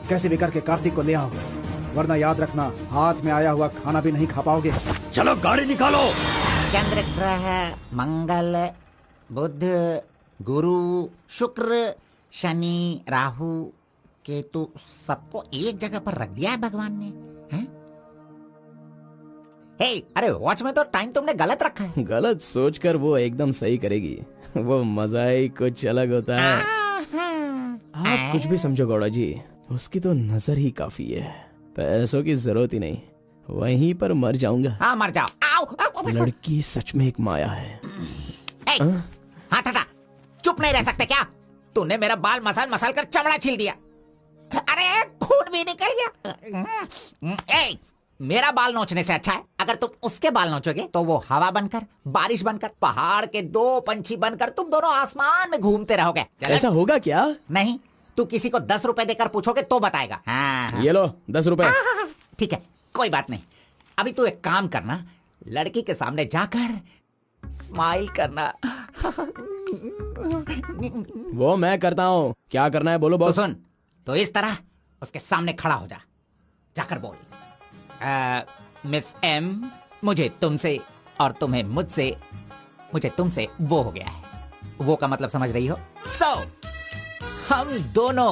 कैसे भी करके कार्तिक को ले आओ, वरना याद रखना हाथ में आया हुआ खाना भी नहीं खा पाओगे। चलो गाड़ी निकालो। चंद्र ग्रह, मंगल, बुध, गुरु, शुक्र, शनि, राहु, केतु, सबको एक जगह पर रख दिया है भगवान ने, हैं? हे, अरे वॉच में तो टाइम तुमने गलत रखा है। गलत सोचकर वो एकदम सही करेगी। वो मजा ही कुछ अलग होता है। आप कुछ भी समझो गौड़ा जी, उसकी तो नजर ही काफी है। पैसों की जरूरत ही नहीं, वहीं पर मर जाऊंगा। हाँ मर जाओ। आओ, आओ। लड़की सच में एक माया है। हाथ हटा, चुप नहीं रह सकते क्या? तूने मेरा बाल मसल मसल कर चमड़ा छील दिया। अरे खून भी निकल गया। ए, मेरा बाल नोचने से अच्छा है अगर तुम उसके बाल नोचोगे तो वो हवा बनकर, बारिश बनकर, पहाड़ के 2 पंछी बनकर तुम दोनों आसमान में घूमते रहोगे। ऐसा होगा क्या? नहीं, तू किसी को 10 रुपए देकर पूछोगे तो बताएगा। हाँ। ये लो 10 रुपए। ठीक है, कोई बात नहीं। अभी तू एक काम करना, लड़की के सामने जाकर स्माइल करना। वो मैं करता हूँ, क्या करना है बोलो बॉस। तो सुन, तो इस तरह उसके सामने खड़ा हो जा, जाकर बोल, मिस एम, मुझे तुमसे और तुम्हें मुझसे, मुझे तुमसे वो हो गया है। वो का मतलब समझ रही हो? हम दोनों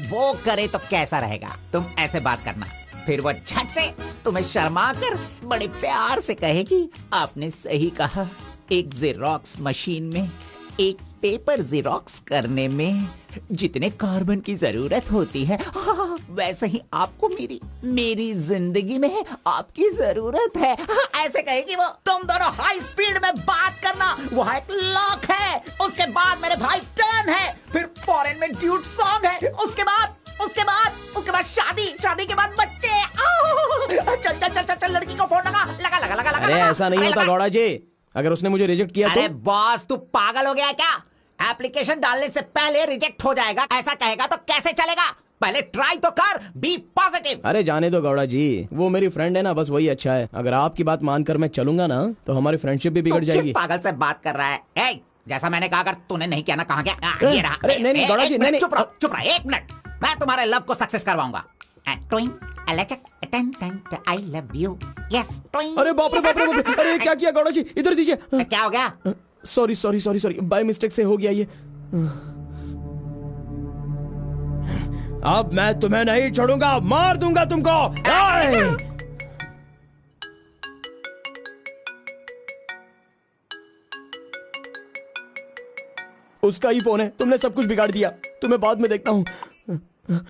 वो करे तो कैसा रहेगा? तुम ऐसे बात करना, फिर वो झट से तुम्हें शर्मा कर बड़े प्यार से कहेगी, आपने सही कहा, एक जेरोक्स मशीन में एक पेपर जेरोक्स करने में जितने कार्बन की जरूरत होती है, वैसे ही आपको मेरी जिंदगी में आपकी जरूरत है। ऐसे कहेगी वो। तुम दोनों हाई स्पीड में बात करना, वहाँ एक लॉक है, उसके बाद मेरे भाई टर्न है, फिर फॉरेन में ड्यूट सॉन्ग है, उसके बाद शादी के बाद बच्चे। चल लड़की को फोन लगा। अरे ऐसा नहीं होता गौड़ा जी, अगर उसने मुझे रिजेक्ट किया तो? अरे बॉस, तू पागल हो गया क्या? एप्लीकेशन डालने से पहले रिजेक्ट हो जाएगा, ऐसा कहेगा तो कैसे चलेगा? पहले ट्राई तो कर, बी पॉजिटिव। अरे जाने दो गौड़ा जी, वो मेरी फ्रेंड है ना, बस वही अच्छा है। अगर आपकी बात मानकर मैं चलूंगा ना तो हमारी फ्रेंडशिप भी बिगड़ जाएगी। किस पागल से बात कर रहा है? जैसा मैंने कहा, अगर तूने नहीं किया ना, कहाँ गया? ये रहा। अरे नहीं गौड़ा जी, नहीं। चुप रहो 1 मिनट, मैं तुम्हारे लव को सक्सेस करवाऊंगा। I love you. Yes. अरे बाप रे। अरे क्या किया गौड़ा जी, इधर दीजिए। क्या हो गया? सॉरी, बाय मिस्टेक से हो गया ये। अब मैं तुम्हें नहीं छोड़ूंगा, मार दूंगा तुमको। उसका ही फोन है, तुमने सब कुछ बिगाड़ दिया। तुम्हें बाद में देखता हूँ।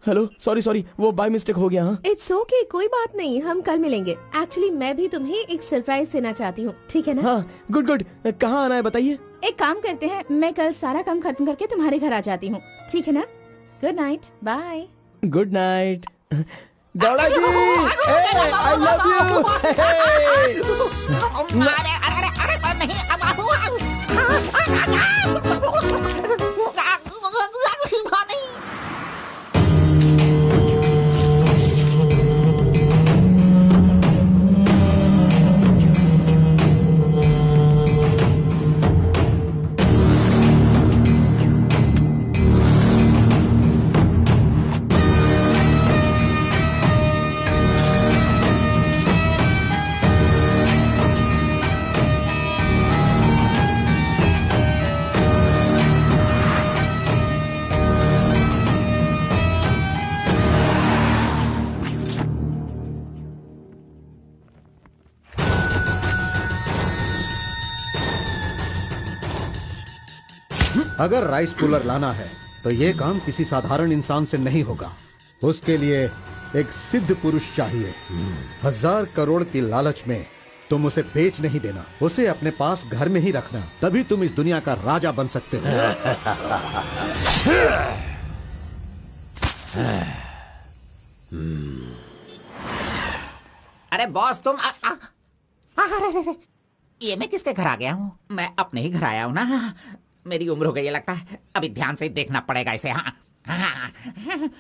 हेलो, सॉरी, वो बाय मिस्टेक हो गया। हाँ इट्स ओके, कोई बात नहीं, हम कल मिलेंगे। एक्चुअली मैं भी तुम्हें एक सरप्राइज देना चाहती हूँ, ठीक है ना? हाँ, गुड। कहाँ आना है बताइए? एक काम करते हैं, मैं कल सारा काम खत्म करके तुम्हारे घर आ जाती हूँ, ठीक है ना? Good night, bye. Good night. Gowda ji, I love you. अगर राइस कूलर लाना है तो ये काम किसी साधारण इंसान से नहीं होगा। उसके लिए एक सिद्ध पुरुष चाहिए। 1000 करोड़ की लालच में तुम उसे बेच नहीं देना, उसे अपने पास घर में ही रखना, तभी तुम इस दुनिया का राजा बन सकते हो। अरे बॉस तुम ये मैं किसके घर आ गया हूँ? मैं अपने ही घर आया हूँ ना। मेरी उम्र हो गई है लगता है, अभी ध्यान से देखना पड़ेगा इसे। हाँ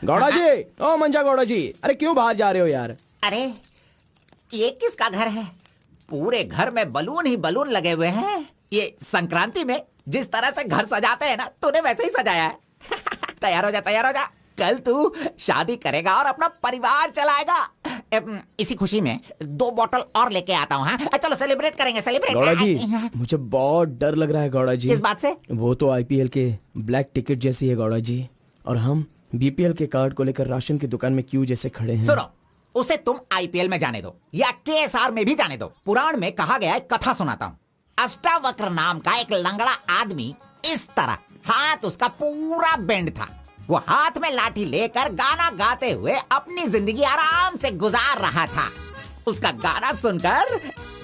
गौड़ा जी, ओ मंजा गौड़ा जी, अरे क्यों बाहर जा रहे हो यार? अरे ये किसका घर है? पूरे घर में बलून ही बलून लगे हुए हैं। ये संक्रांति में जिस तरह से घर सजाते हैं ना, तूने वैसे ही सजाया है। तैयार हो जा, कल तू शादी करेगा और अपना परिवार चलाएगा। इसी खुशी में 2 बोतल और लेके आता हूँ। हाँ चलो सेलिब्रेट करेंगे, सेलिब्रेट। गौड़ा जी, मुझे बहुत डर लग रहा है गौड़ा जी। किस बात से? वो तो आईपीएल के ब्लैक टिकट जैसी है गौड़ा जी, और हम बीपीएल के कार्ड को लेकर राशन की दुकान में क्यों जैसे खड़े हैं। सुनो, उसे तुम आईपीएल में जाने दो या केएसआर में भी जाने दो। पुराण में कहा गया है, कथा सुनाता हूँ। अष्टावक्र नाम का एक लंगड़ा आदमी, इस तरह हाथ उसका पूरा बेंड था। वो हाथ में लाठी लेकर गाना गाते हुए अपनी जिंदगी आराम से गुजार रहा था। उसका गाना सुनकर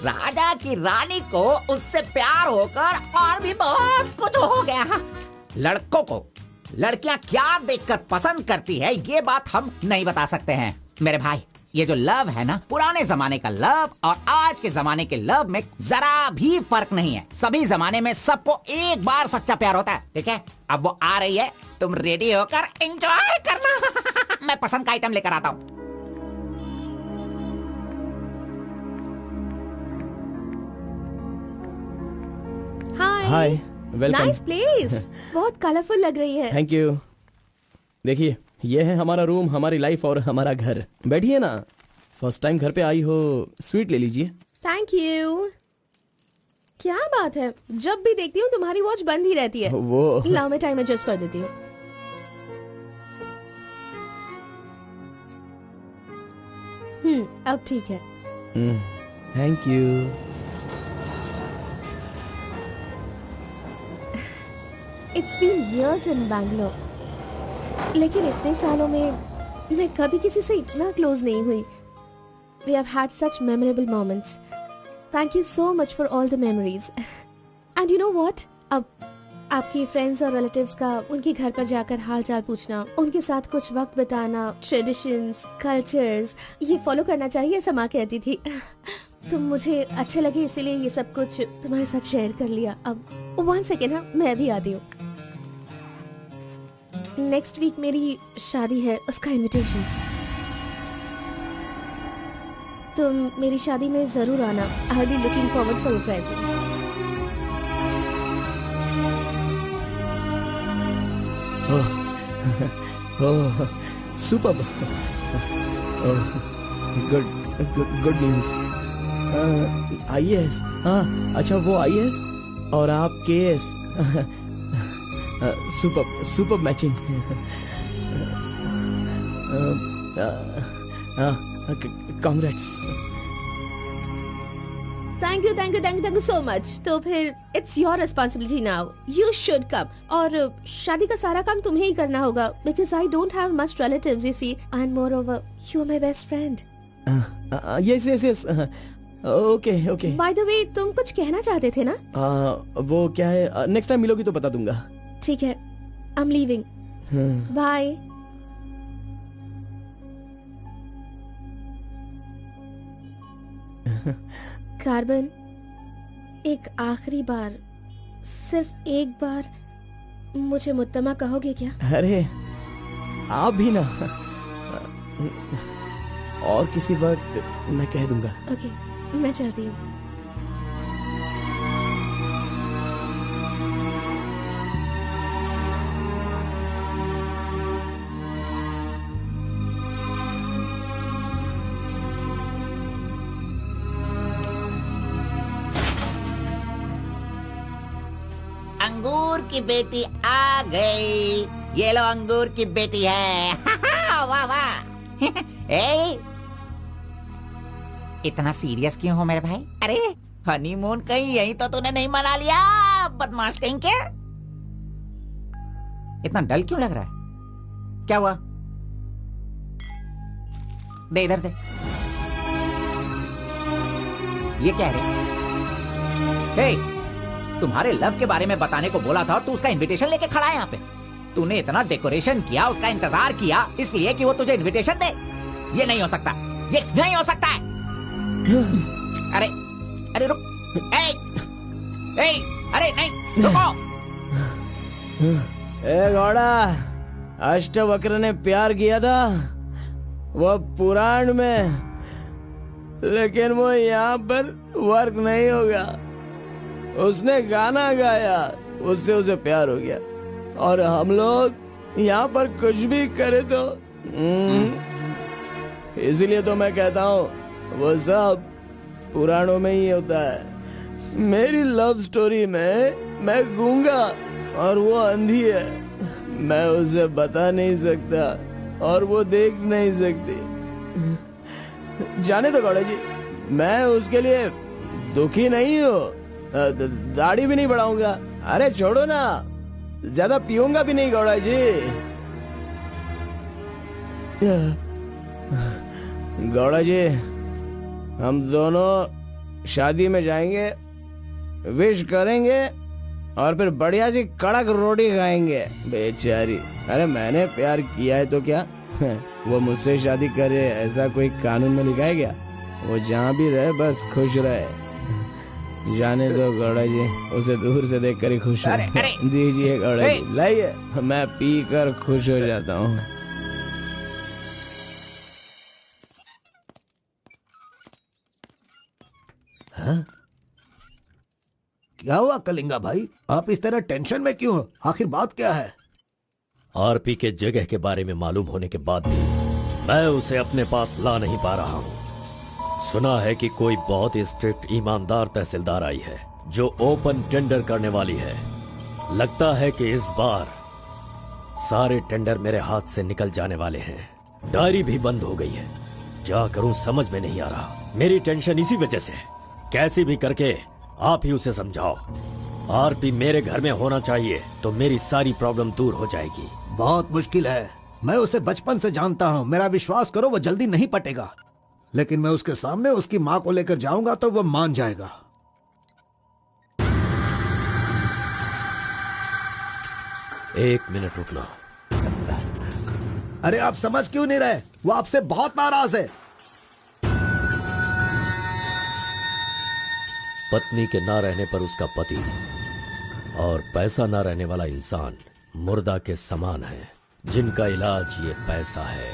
राजा की रानी को उससे प्यार होकर और भी बहुत कुछ हो गया। लड़कों को लड़कियां क्या देखकर पसंद करती है, ये बात हम नहीं बता सकते हैं मेरे भाई। ये जो लव है ना, पुराने जमाने का लव और आज के जमाने के लव में जरा भी फर्क नहीं है। सभी जमाने में सबको एक बार सच्चा प्यार होता है, ठीक है? अब वो आ रही है, तुम रेडी होकर एंजॉय करना। मैं पसंद का आइटम लेकर आता हूँ। हाय, वेलकम। नाइस प्लेस, बहुत कलरफुल लग रही है। Thank you. देखिए, ये है हमारा रूम, हमारी लाइफ और हमारा घर। बैठिए ना, फर्स्ट टाइम घर पे आई हो, स्वीट ले लीजिए। Thank you. क्या बात है, जब भी देखती हूँ तुम्हारी वॉच बंद ही रहती है। वो लाओ मैं टाइम एडजस्ट कर देती हूँ। अब ठीक है। Thank you. It's been years in Bangalore, लेकिन इतने सालों में मैं कभी किसी से इतना क्लोज नहीं हुई। We have had such memorable moments. Thank you so much for all the memories. And you know what, अब आपकी फ्रेंड्स और रिलेटिव्स का उनके घर पर जाकर हाल चाल पूछना, उनके साथ कुछ वक्त बिताना, ट्रेडिशंस, कल्चर्स, ये फॉलो करना चाहिए, ऐसा माँ कहती थी। तुम मुझे अच्छे लगे इसीलिए ये सब कुछ तुम्हारे साथ शेयर कर लिया। अब 1 सेकेंड, हाँ मैं भी आती हूँ। नेक्स्ट वीक मेरी शादी है, उसका इनविटेशन। तुम मेरी शादी में जरूर आना। I will be looking forward for your presence. Oh, superb. Good news. IAS, हाँ अच्छा, वो आईएएस और आप KS. Super matching. Congrats. Thank you so much. तो फिर it's your responsibility now, you should come. और शादी का सारा काम तुम्हें ही करना होगा, because I don't have much relatives, you see, and moreover you are my best friend. Yes okay. By the way, तुम कुछ कहना चाहते थे ना? वो क्या है, नेक्स्ट टाइम मिलोगी तो बता दूंगा। ठीक है, I am leaving, bye. Carbon, एक आखिरी बार, सिर्फ एक बार मुझे मुत्तमा कहोगे क्या? अरे आप भी ना, और किसी वक्त मैं कह दूंगा। ओके, मैं चलती हूँ। अंगूर की बेटी आ गई, ये लो अंगूर की बेटी है। वाह वाह। ए, इतना सीरियस क्यों हो मेरे भाई? अरे हनीमून कहीं यहीं तो तूने नहीं मना लिया, बदमाश कहीं के? इतना डल क्यों लग रहा है? क्या हुआ? दे इधर दे। ये क्या है? हे, तुम्हारे लव के बारे में बताने को बोला था और तू उसका इनविटेशन लेके खड़ा है यहाँ पे। तूने इतना डेकोरेशन किया, उसका इंतजार किया इसलिए कि वो तुझे इनविटेशन दे। ये नहीं हो सकता, ये नहीं हो सकता है। अरे अरे रुक, अरे नहीं रुको। ए घोड़ा, अष्टवक्र ने प्यार किया था वो पुराण में, लेकिन वो यहाँ पर वर्क नहीं होगा। उसने गाना गाया, उससे उसे प्यार हो गया, और हम लोग यहाँ पर कुछ भी करे तो इसीलिए तो मैं कहता हूँ वो सब पुराणों में ही होता है। मेरी लव स्टोरी में मैं गूंगा और वो अंधी है, मैं उसे बता नहीं सकता और वो देख नहीं सकती। जाने दो गौड़ा जी, मैं उसके लिए दुखी नहीं हूँ, दाढ़ी भी नहीं बढ़ाऊंगा। अरे छोड़ो ना, ज्यादा पीऊंगा भी नहीं गौड़ा जी। गौड़ा जी, हम दोनों शादी में जाएंगे, विश करेंगे और फिर बढ़िया सी कड़क रोटी खाएंगे। बेचारी, अरे मैंने प्यार किया है तो क्या वो मुझसे शादी करे ऐसा कोई कानून में लिखा है क्या? वो जहाँ भी रहे बस खुश रहे। जाने दो गौड़ा जी, उसे दूर से देखकर ही खुश हो। दीजिए गौड़ा जी, लाइए, मैं पी कर खुश हो जाता हूँ। हाँ? क्या हुआ कलिंगा भाई, आप इस तरह टेंशन में क्यों हो? आखिर बात क्या है? आरपी के जगह के बारे में मालूम होने के बाद भी मैं उसे अपने पास ला नहीं पा रहा हूँ। सुना है कि कोई बहुत ही स्ट्रिक्ट ईमानदार तहसीलदार आई है जो ओपन टेंडर करने वाली है। लगता है कि इस बार सारे टेंडर मेरे हाथ से निकल जाने वाले हैं। डायरी भी बंद हो गई है, क्या करूं समझ में नहीं आ रहा। मेरी टेंशन इसी वजह से है। कैसे भी करके आप ही उसे समझाओ। आरपी मेरे घर में होना चाहिए तो मेरी सारी प्रॉब्लम दूर हो जाएगी। बहुत मुश्किल है, मैं उसे बचपन से जानता हूँ, मेरा विश्वास करो वो जल्दी नहीं पटेगा। लेकिन मैं उसके सामने उसकी माँ को लेकर जाऊंगा तो वो मान जाएगा। एक मिनट रुकना। अरे आप समझ क्यों नहीं रहे? वो आपसे बहुत नाराज है। पत्नी के ना रहने पर उसका पति और पैसा ना रहने वाला इंसान मुर्दा के समान है, जिनका इलाज ये पैसा है।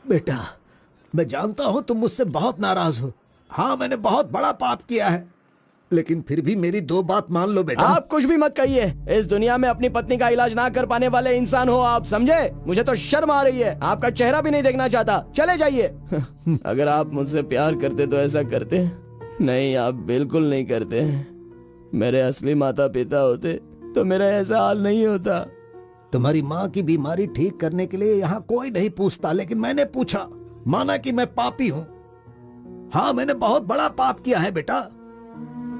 बेटा, मैं जानता हूं तुम मुझसे बहुत नाराज हो। हाँ, मैंने बहुत बड़ा पाप किया है, लेकिन फिर भी मेरी दो बात मान लो बेटा। आप कुछ भी मत कहिए। इस दुनिया में अपनी पत्नी का इलाज ना कर पाने वाले इंसान हो आप, समझे? मुझे तो शर्म आ रही है, आपका चेहरा भी नहीं देखना चाहता। चले जाइए। अगर आप मुझसे प्यार करते तो ऐसा करते। नहीं, आप बिल्कुल नहीं करते। मेरे असली माता पिता होते तो मेरा ऐसा हाल नहीं होता। तुम्हारी माँ की बीमारी ठीक करने के लिए यहाँ कोई नहीं पूछता, लेकिन मैंने पूछा, माना कि मैं पापी हूँ। हाँ, मैंने बहुत बड़ा पाप किया है बेटा,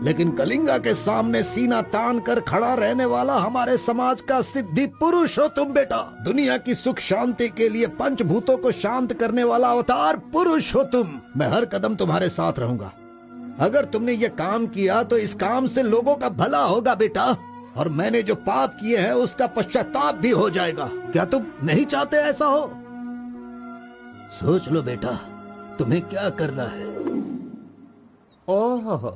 लेकिन कलिंगा के सामने सीना तान कर खड़ा रहने वाला हमारे समाज का सिद्धि पुरुष हो तुम बेटा। दुनिया की सुख शांति के लिए पंचभूतों को शांत करने वाला अवतार पुरुष हो तुम। मैं हर कदम तुम्हारे साथ रहूंगा। अगर तुमने ये काम किया तो इस काम से लोगों का भला होगा बेटा, और मैंने जो पाप किए हैं उसका पश्चाताप भी हो जाएगा। क्या तुम नहीं चाहते ऐसा हो? सोच लो बेटा, तुम्हें क्या करना है। ओहो,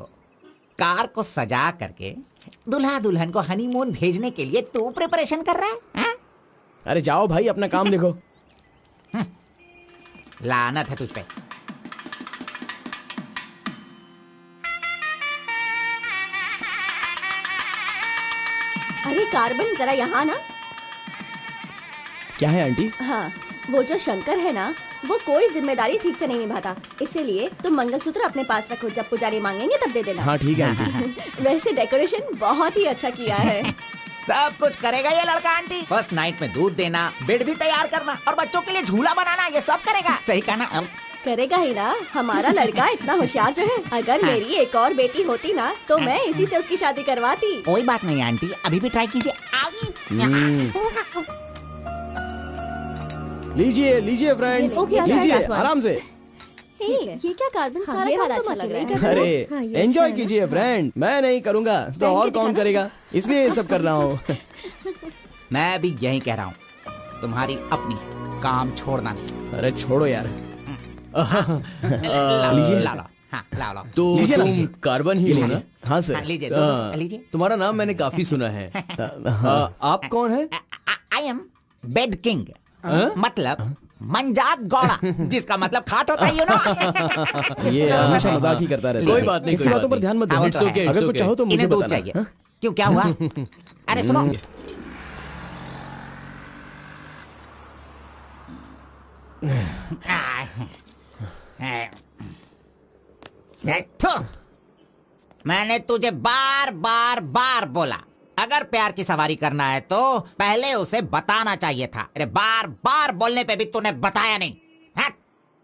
कार को सजा करके दुल्हा दुल्हन को हनीमून भेजने के लिए तू प्रिपरेशन कर रहा है, हा? अरे जाओ भाई, अपना काम देखो। लानत है तुझ पे। अरे कार्बन, जरा यहाँ ना। क्या है आंटी? हाँ, वो जो शंकर है ना, वो कोई जिम्मेदारी ठीक से नहीं निभाता, इसीलिए तुम मंगलसूत्र अपने पास रखो, जब पुजारी मांगेंगे तब दे देना। हाँ ठीक है आंटी। वैसे डेकोरेशन बहुत ही अच्छा किया है। सब कुछ करेगा ये लड़का आंटी। फर्स्ट नाइट में दूध देना, बेड भी तैयार करना और बच्चों के लिए झूला बनाना, ये सब करेगा। सही कहा ना? करेगा ही ना, हमारा लड़का इतना होशियार जो है। अगर मेरी एक और बेटी होती ना तो मैं इसी से उसकी शादी करवाती। कोई बात नहीं आंटी, अभी भी ट्राई कीजिए। लीजिए लीजिए फ्रेंड्स, लीजिए आराम से। ये क्या कार्बन, सारा ये काम वाला तुम अच्छा लग अकेले रहा ही है। कर रहे हो। अरे एंजॉय कीजिए फ्रेंड, मैं नहीं करूँगा तो और कौन करेगा, इसलिए ये सब कर रहा हूँ। मैं भी यही कह रहा हूँ, तुम्हारी अपनी काम छोड़ना नहीं। अरे छोड़ो यार। लीजिए, ला लो। हाँ, ला लो। तो लीजिए तुम कार्बन ही लो ना? हाँ सर। हाँ, लीजिए, दो, लीजिए। तुम्हारा नाम मैंने काफी सुना है। आप कौन है? आई एम बेड किंग, मतलब मंजात गौड़ा, जिसका मतलब खाट होता है, यू नो। ये हमेशा मजाक ही करता रहता है। कोई बात नहीं, इसकी बातों पर ध्यान मत दो। अगर कुछ चाहो तो मुझे इन्हें दूध बताना। चाहिए। क्यों, क्या हुआ? अरे सुनो, मैंने तुझे बार बार बार बोला, अगर प्यार की सवारी करना है तो पहले उसे बताना चाहिए था। अरे बार बार बोलने पे भी तूने बताया नहीं। हट,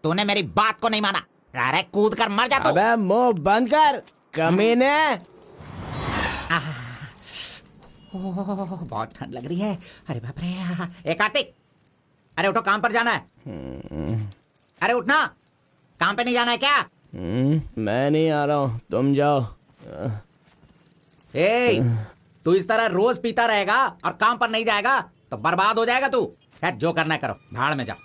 तूने मेरी बात को नहीं माना। अरे कूद कर मर जा तू। अबे मुंह बंद कर कमीने। बहुत ठंड लग रही है। अरे बाप रे। ए कार्तिक, अरे उठो, काम पर जाना है। अरे उठना, काम पे नहीं जाना है क्या? मैं नहीं आ रहा हूँ, तुम जाओ। ए, तू इस तरह रोज पीता रहेगा और काम पर नहीं जाएगा तो बर्बाद हो जाएगा तू। खैर, जो करना है करो, भाड़ में जाओ।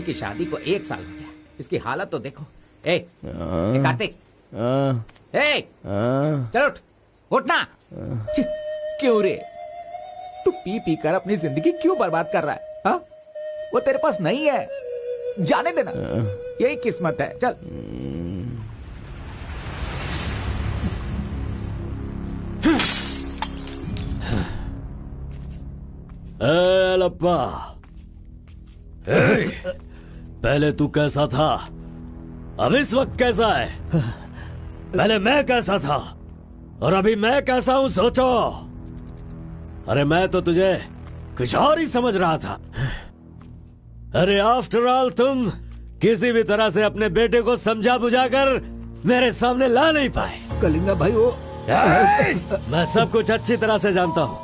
की शादी को 1 साल हो गया, इसकी हालत तो देखो। ए कार्तिक, चलो उठना। क्यों रे, तू पी पी कर अपनी जिंदगी क्यों बर्बाद कर रहा है? हा? वो तेरे पास नहीं है, जाने देना, यही किस्मत है। चल। लप्पा, पहले तू कैसा था, अब इस वक्त कैसा है? पहले मैं कैसा था और अभी मैं कैसा हूं, सोचो। अरे मैं तो तुझे कुछ और ही समझ रहा था। अरे आफ्टर ऑल तुम किसी भी तरह से अपने बेटे को समझा बुझाकर मेरे सामने ला नहीं पाए। कलिंगा भाई, वो मैं सब कुछ अच्छी तरह से जानता हूँ।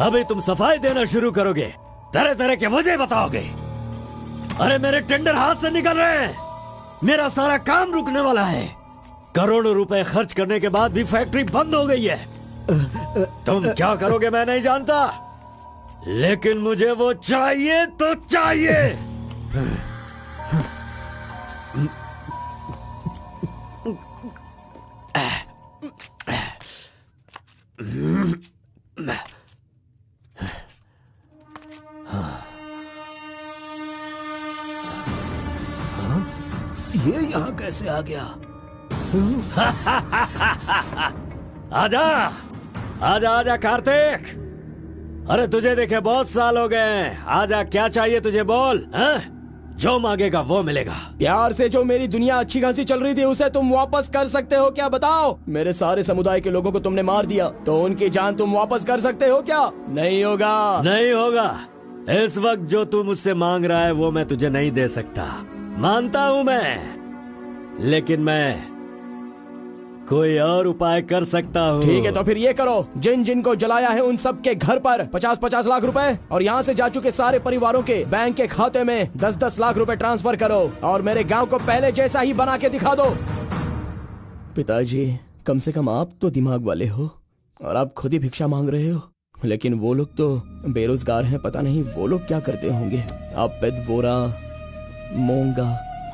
अभी तुम सफाई देना शुरू करोगे, तरह तरह के वजह बताओगे। अरे मेरे टेंडर हाथ से निकल रहे हैं, मेरा सारा काम रुकने वाला है। करोड़ों रुपए खर्च करने के बाद भी फैक्ट्री बंद हो गई है। तुम क्या करोगे मैं नहीं जानता, लेकिन मुझे वो चाहिए तो चाहिए। ये यहाँ कैसे आ गया? आजा आजा आजा कार्तिक, अरे तुझे देखे बहुत साल हो गए। आजा, क्या चाहिए तुझे, बोल। जो मांगेगा वो मिलेगा। प्यार से जो मेरी दुनिया अच्छी खासी चल रही थी उसे तुम वापस कर सकते हो क्या, बताओ? मेरे सारे समुदाय के लोगों को तुमने मार दिया, तो उनकी जान तुम वापस कर सकते हो क्या? नहीं होगा। नहीं होगा। इस वक्त जो तू मुझसे मांग रहा है वो मैं तुझे नहीं दे सकता, मानता हूँ मैं, लेकिन मैं कोई और उपाय कर सकता हूँ। ठीक है, तो फिर ये करो, जिन जिन को जलाया है उन सब के घर पर 50-50 लाख रुपए और यहाँ से जा चुके सारे परिवारों के बैंक के खाते में 10-10 लाख रुपए ट्रांसफर करो और मेरे गांव को पहले जैसा ही बना के दिखा दो। पिताजी, कम से कम आप तो दिमाग वाले हो और आप खुद ही भिक्षा मांग रहे हो, लेकिन वो लोग तो बेरोजगार हैं, पता नहीं वो लोग क्या करते होंगे। आप पेदवोरा मोंगा,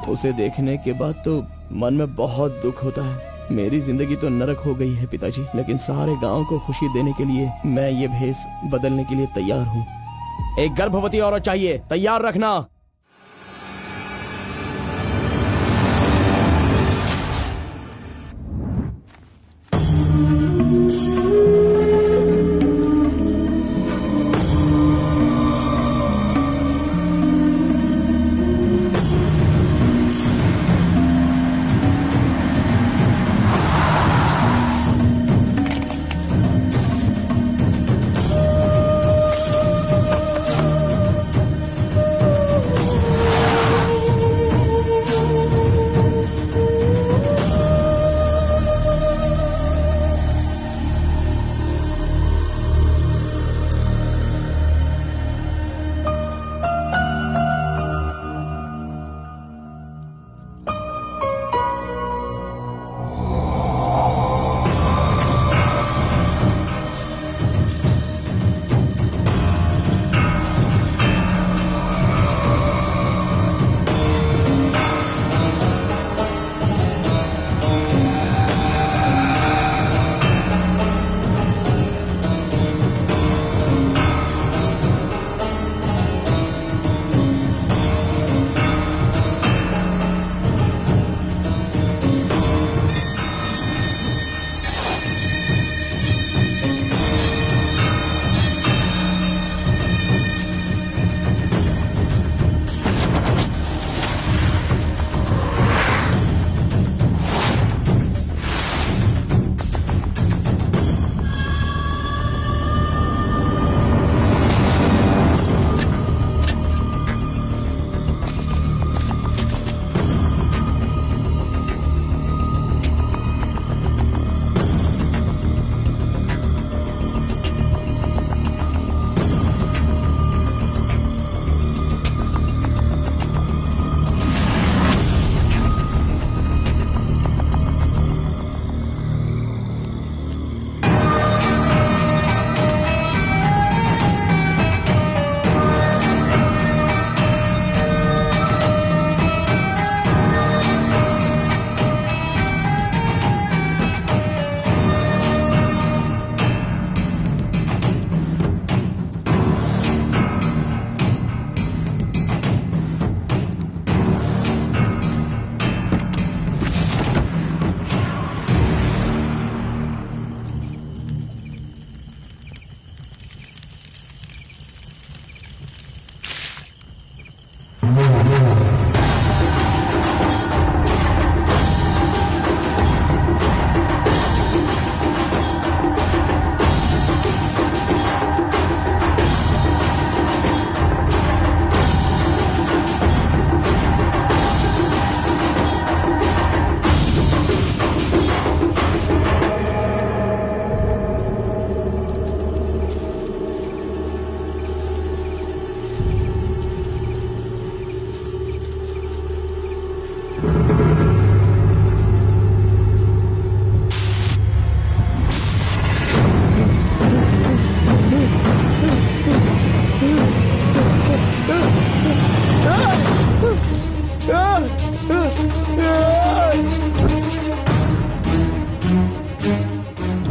उसे देखने के बाद तो मन में बहुत दुख होता है। मेरी जिंदगी तो नरक हो गई है पिताजी, लेकिन सारे गांव को खुशी देने के लिए मैं ये भेष बदलने के लिए तैयार हूँ। एक गर्भवती औरत चाहिए, तैयार रखना।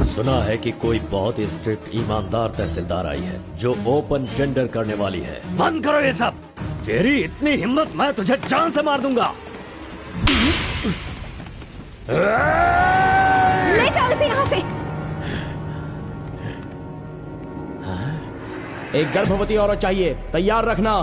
सुना है कि कोई बहुत ही स्ट्रिक्ट ईमानदार तहसीलदार आई है जो ओपन टेंडर करने वाली है। बंद करो ये सब। तेरी इतनी हिम्मत, मैं तुझे जान से मार दूंगा। ले जाओ इसे यहाँ से। एक गर्भवती औरत चाहिए, तैयार रखना।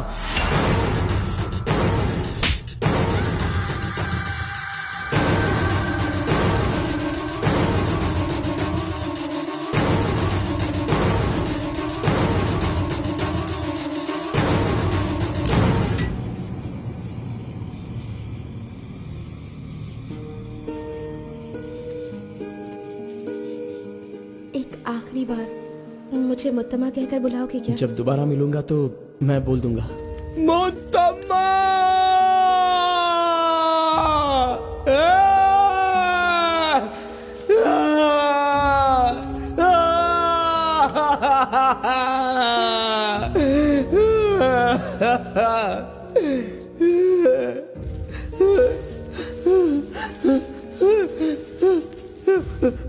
एक आखिरी बार मुझे मुत्तमा कहकर बुलाओगे क्या? जब दोबारा मिलूंगा तो मैं बोल दूंगा। मुत्तमा!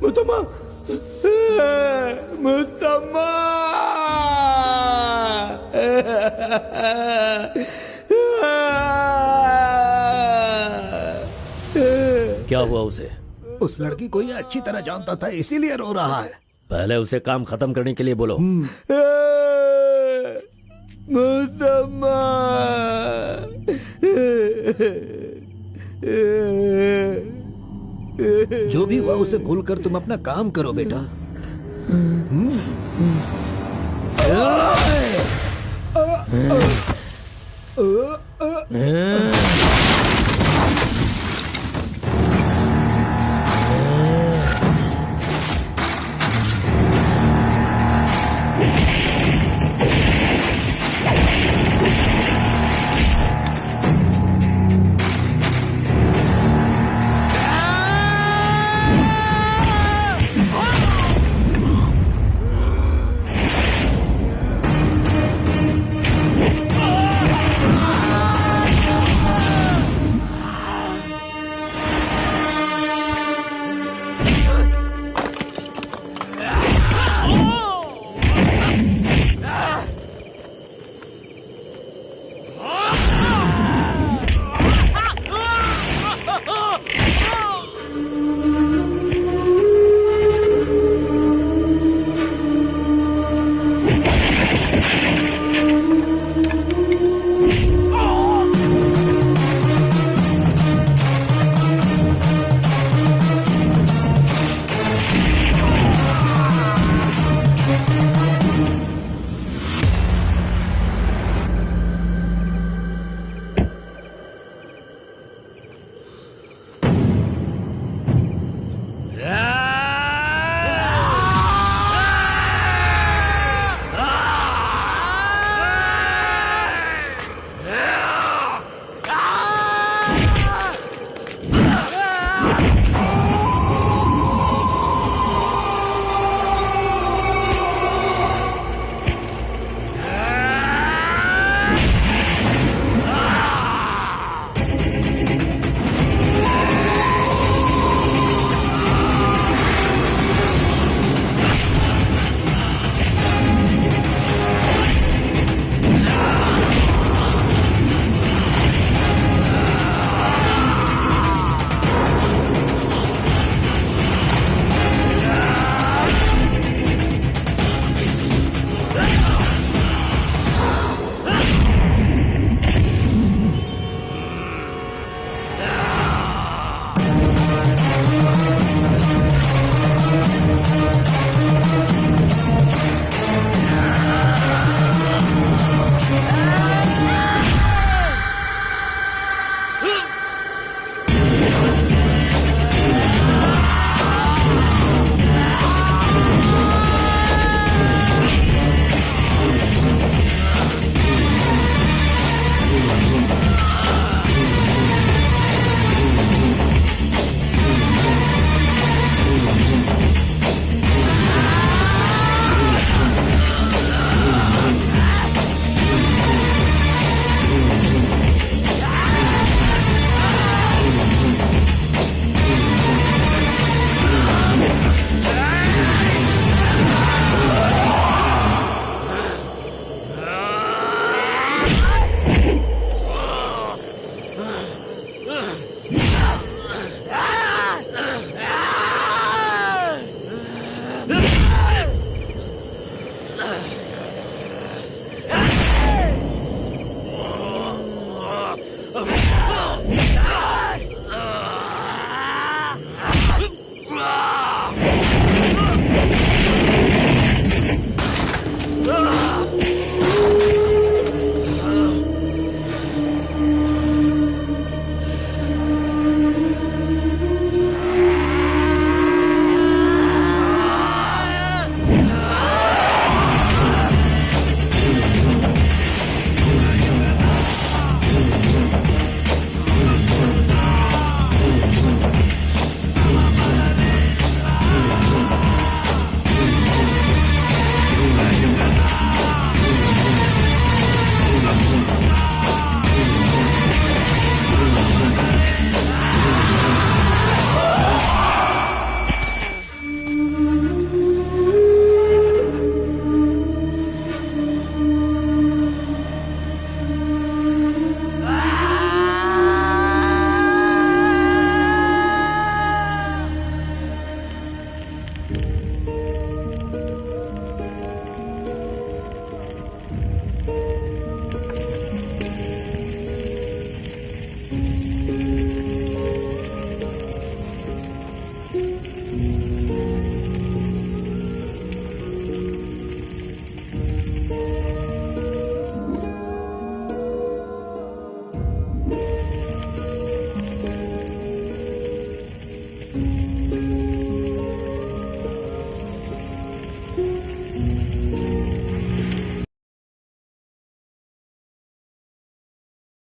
मुत्तमा! मुत्तमा! क्या हुआ उसे? उस लड़की को ये अच्छी तरह जानता था, इसीलिए रो रहा है। पहले उसे काम खत्म करने के लिए बोलो। मुत्तमा! जो भी हुआ उसे भूलकर तुम अपना काम करो बेटा। है।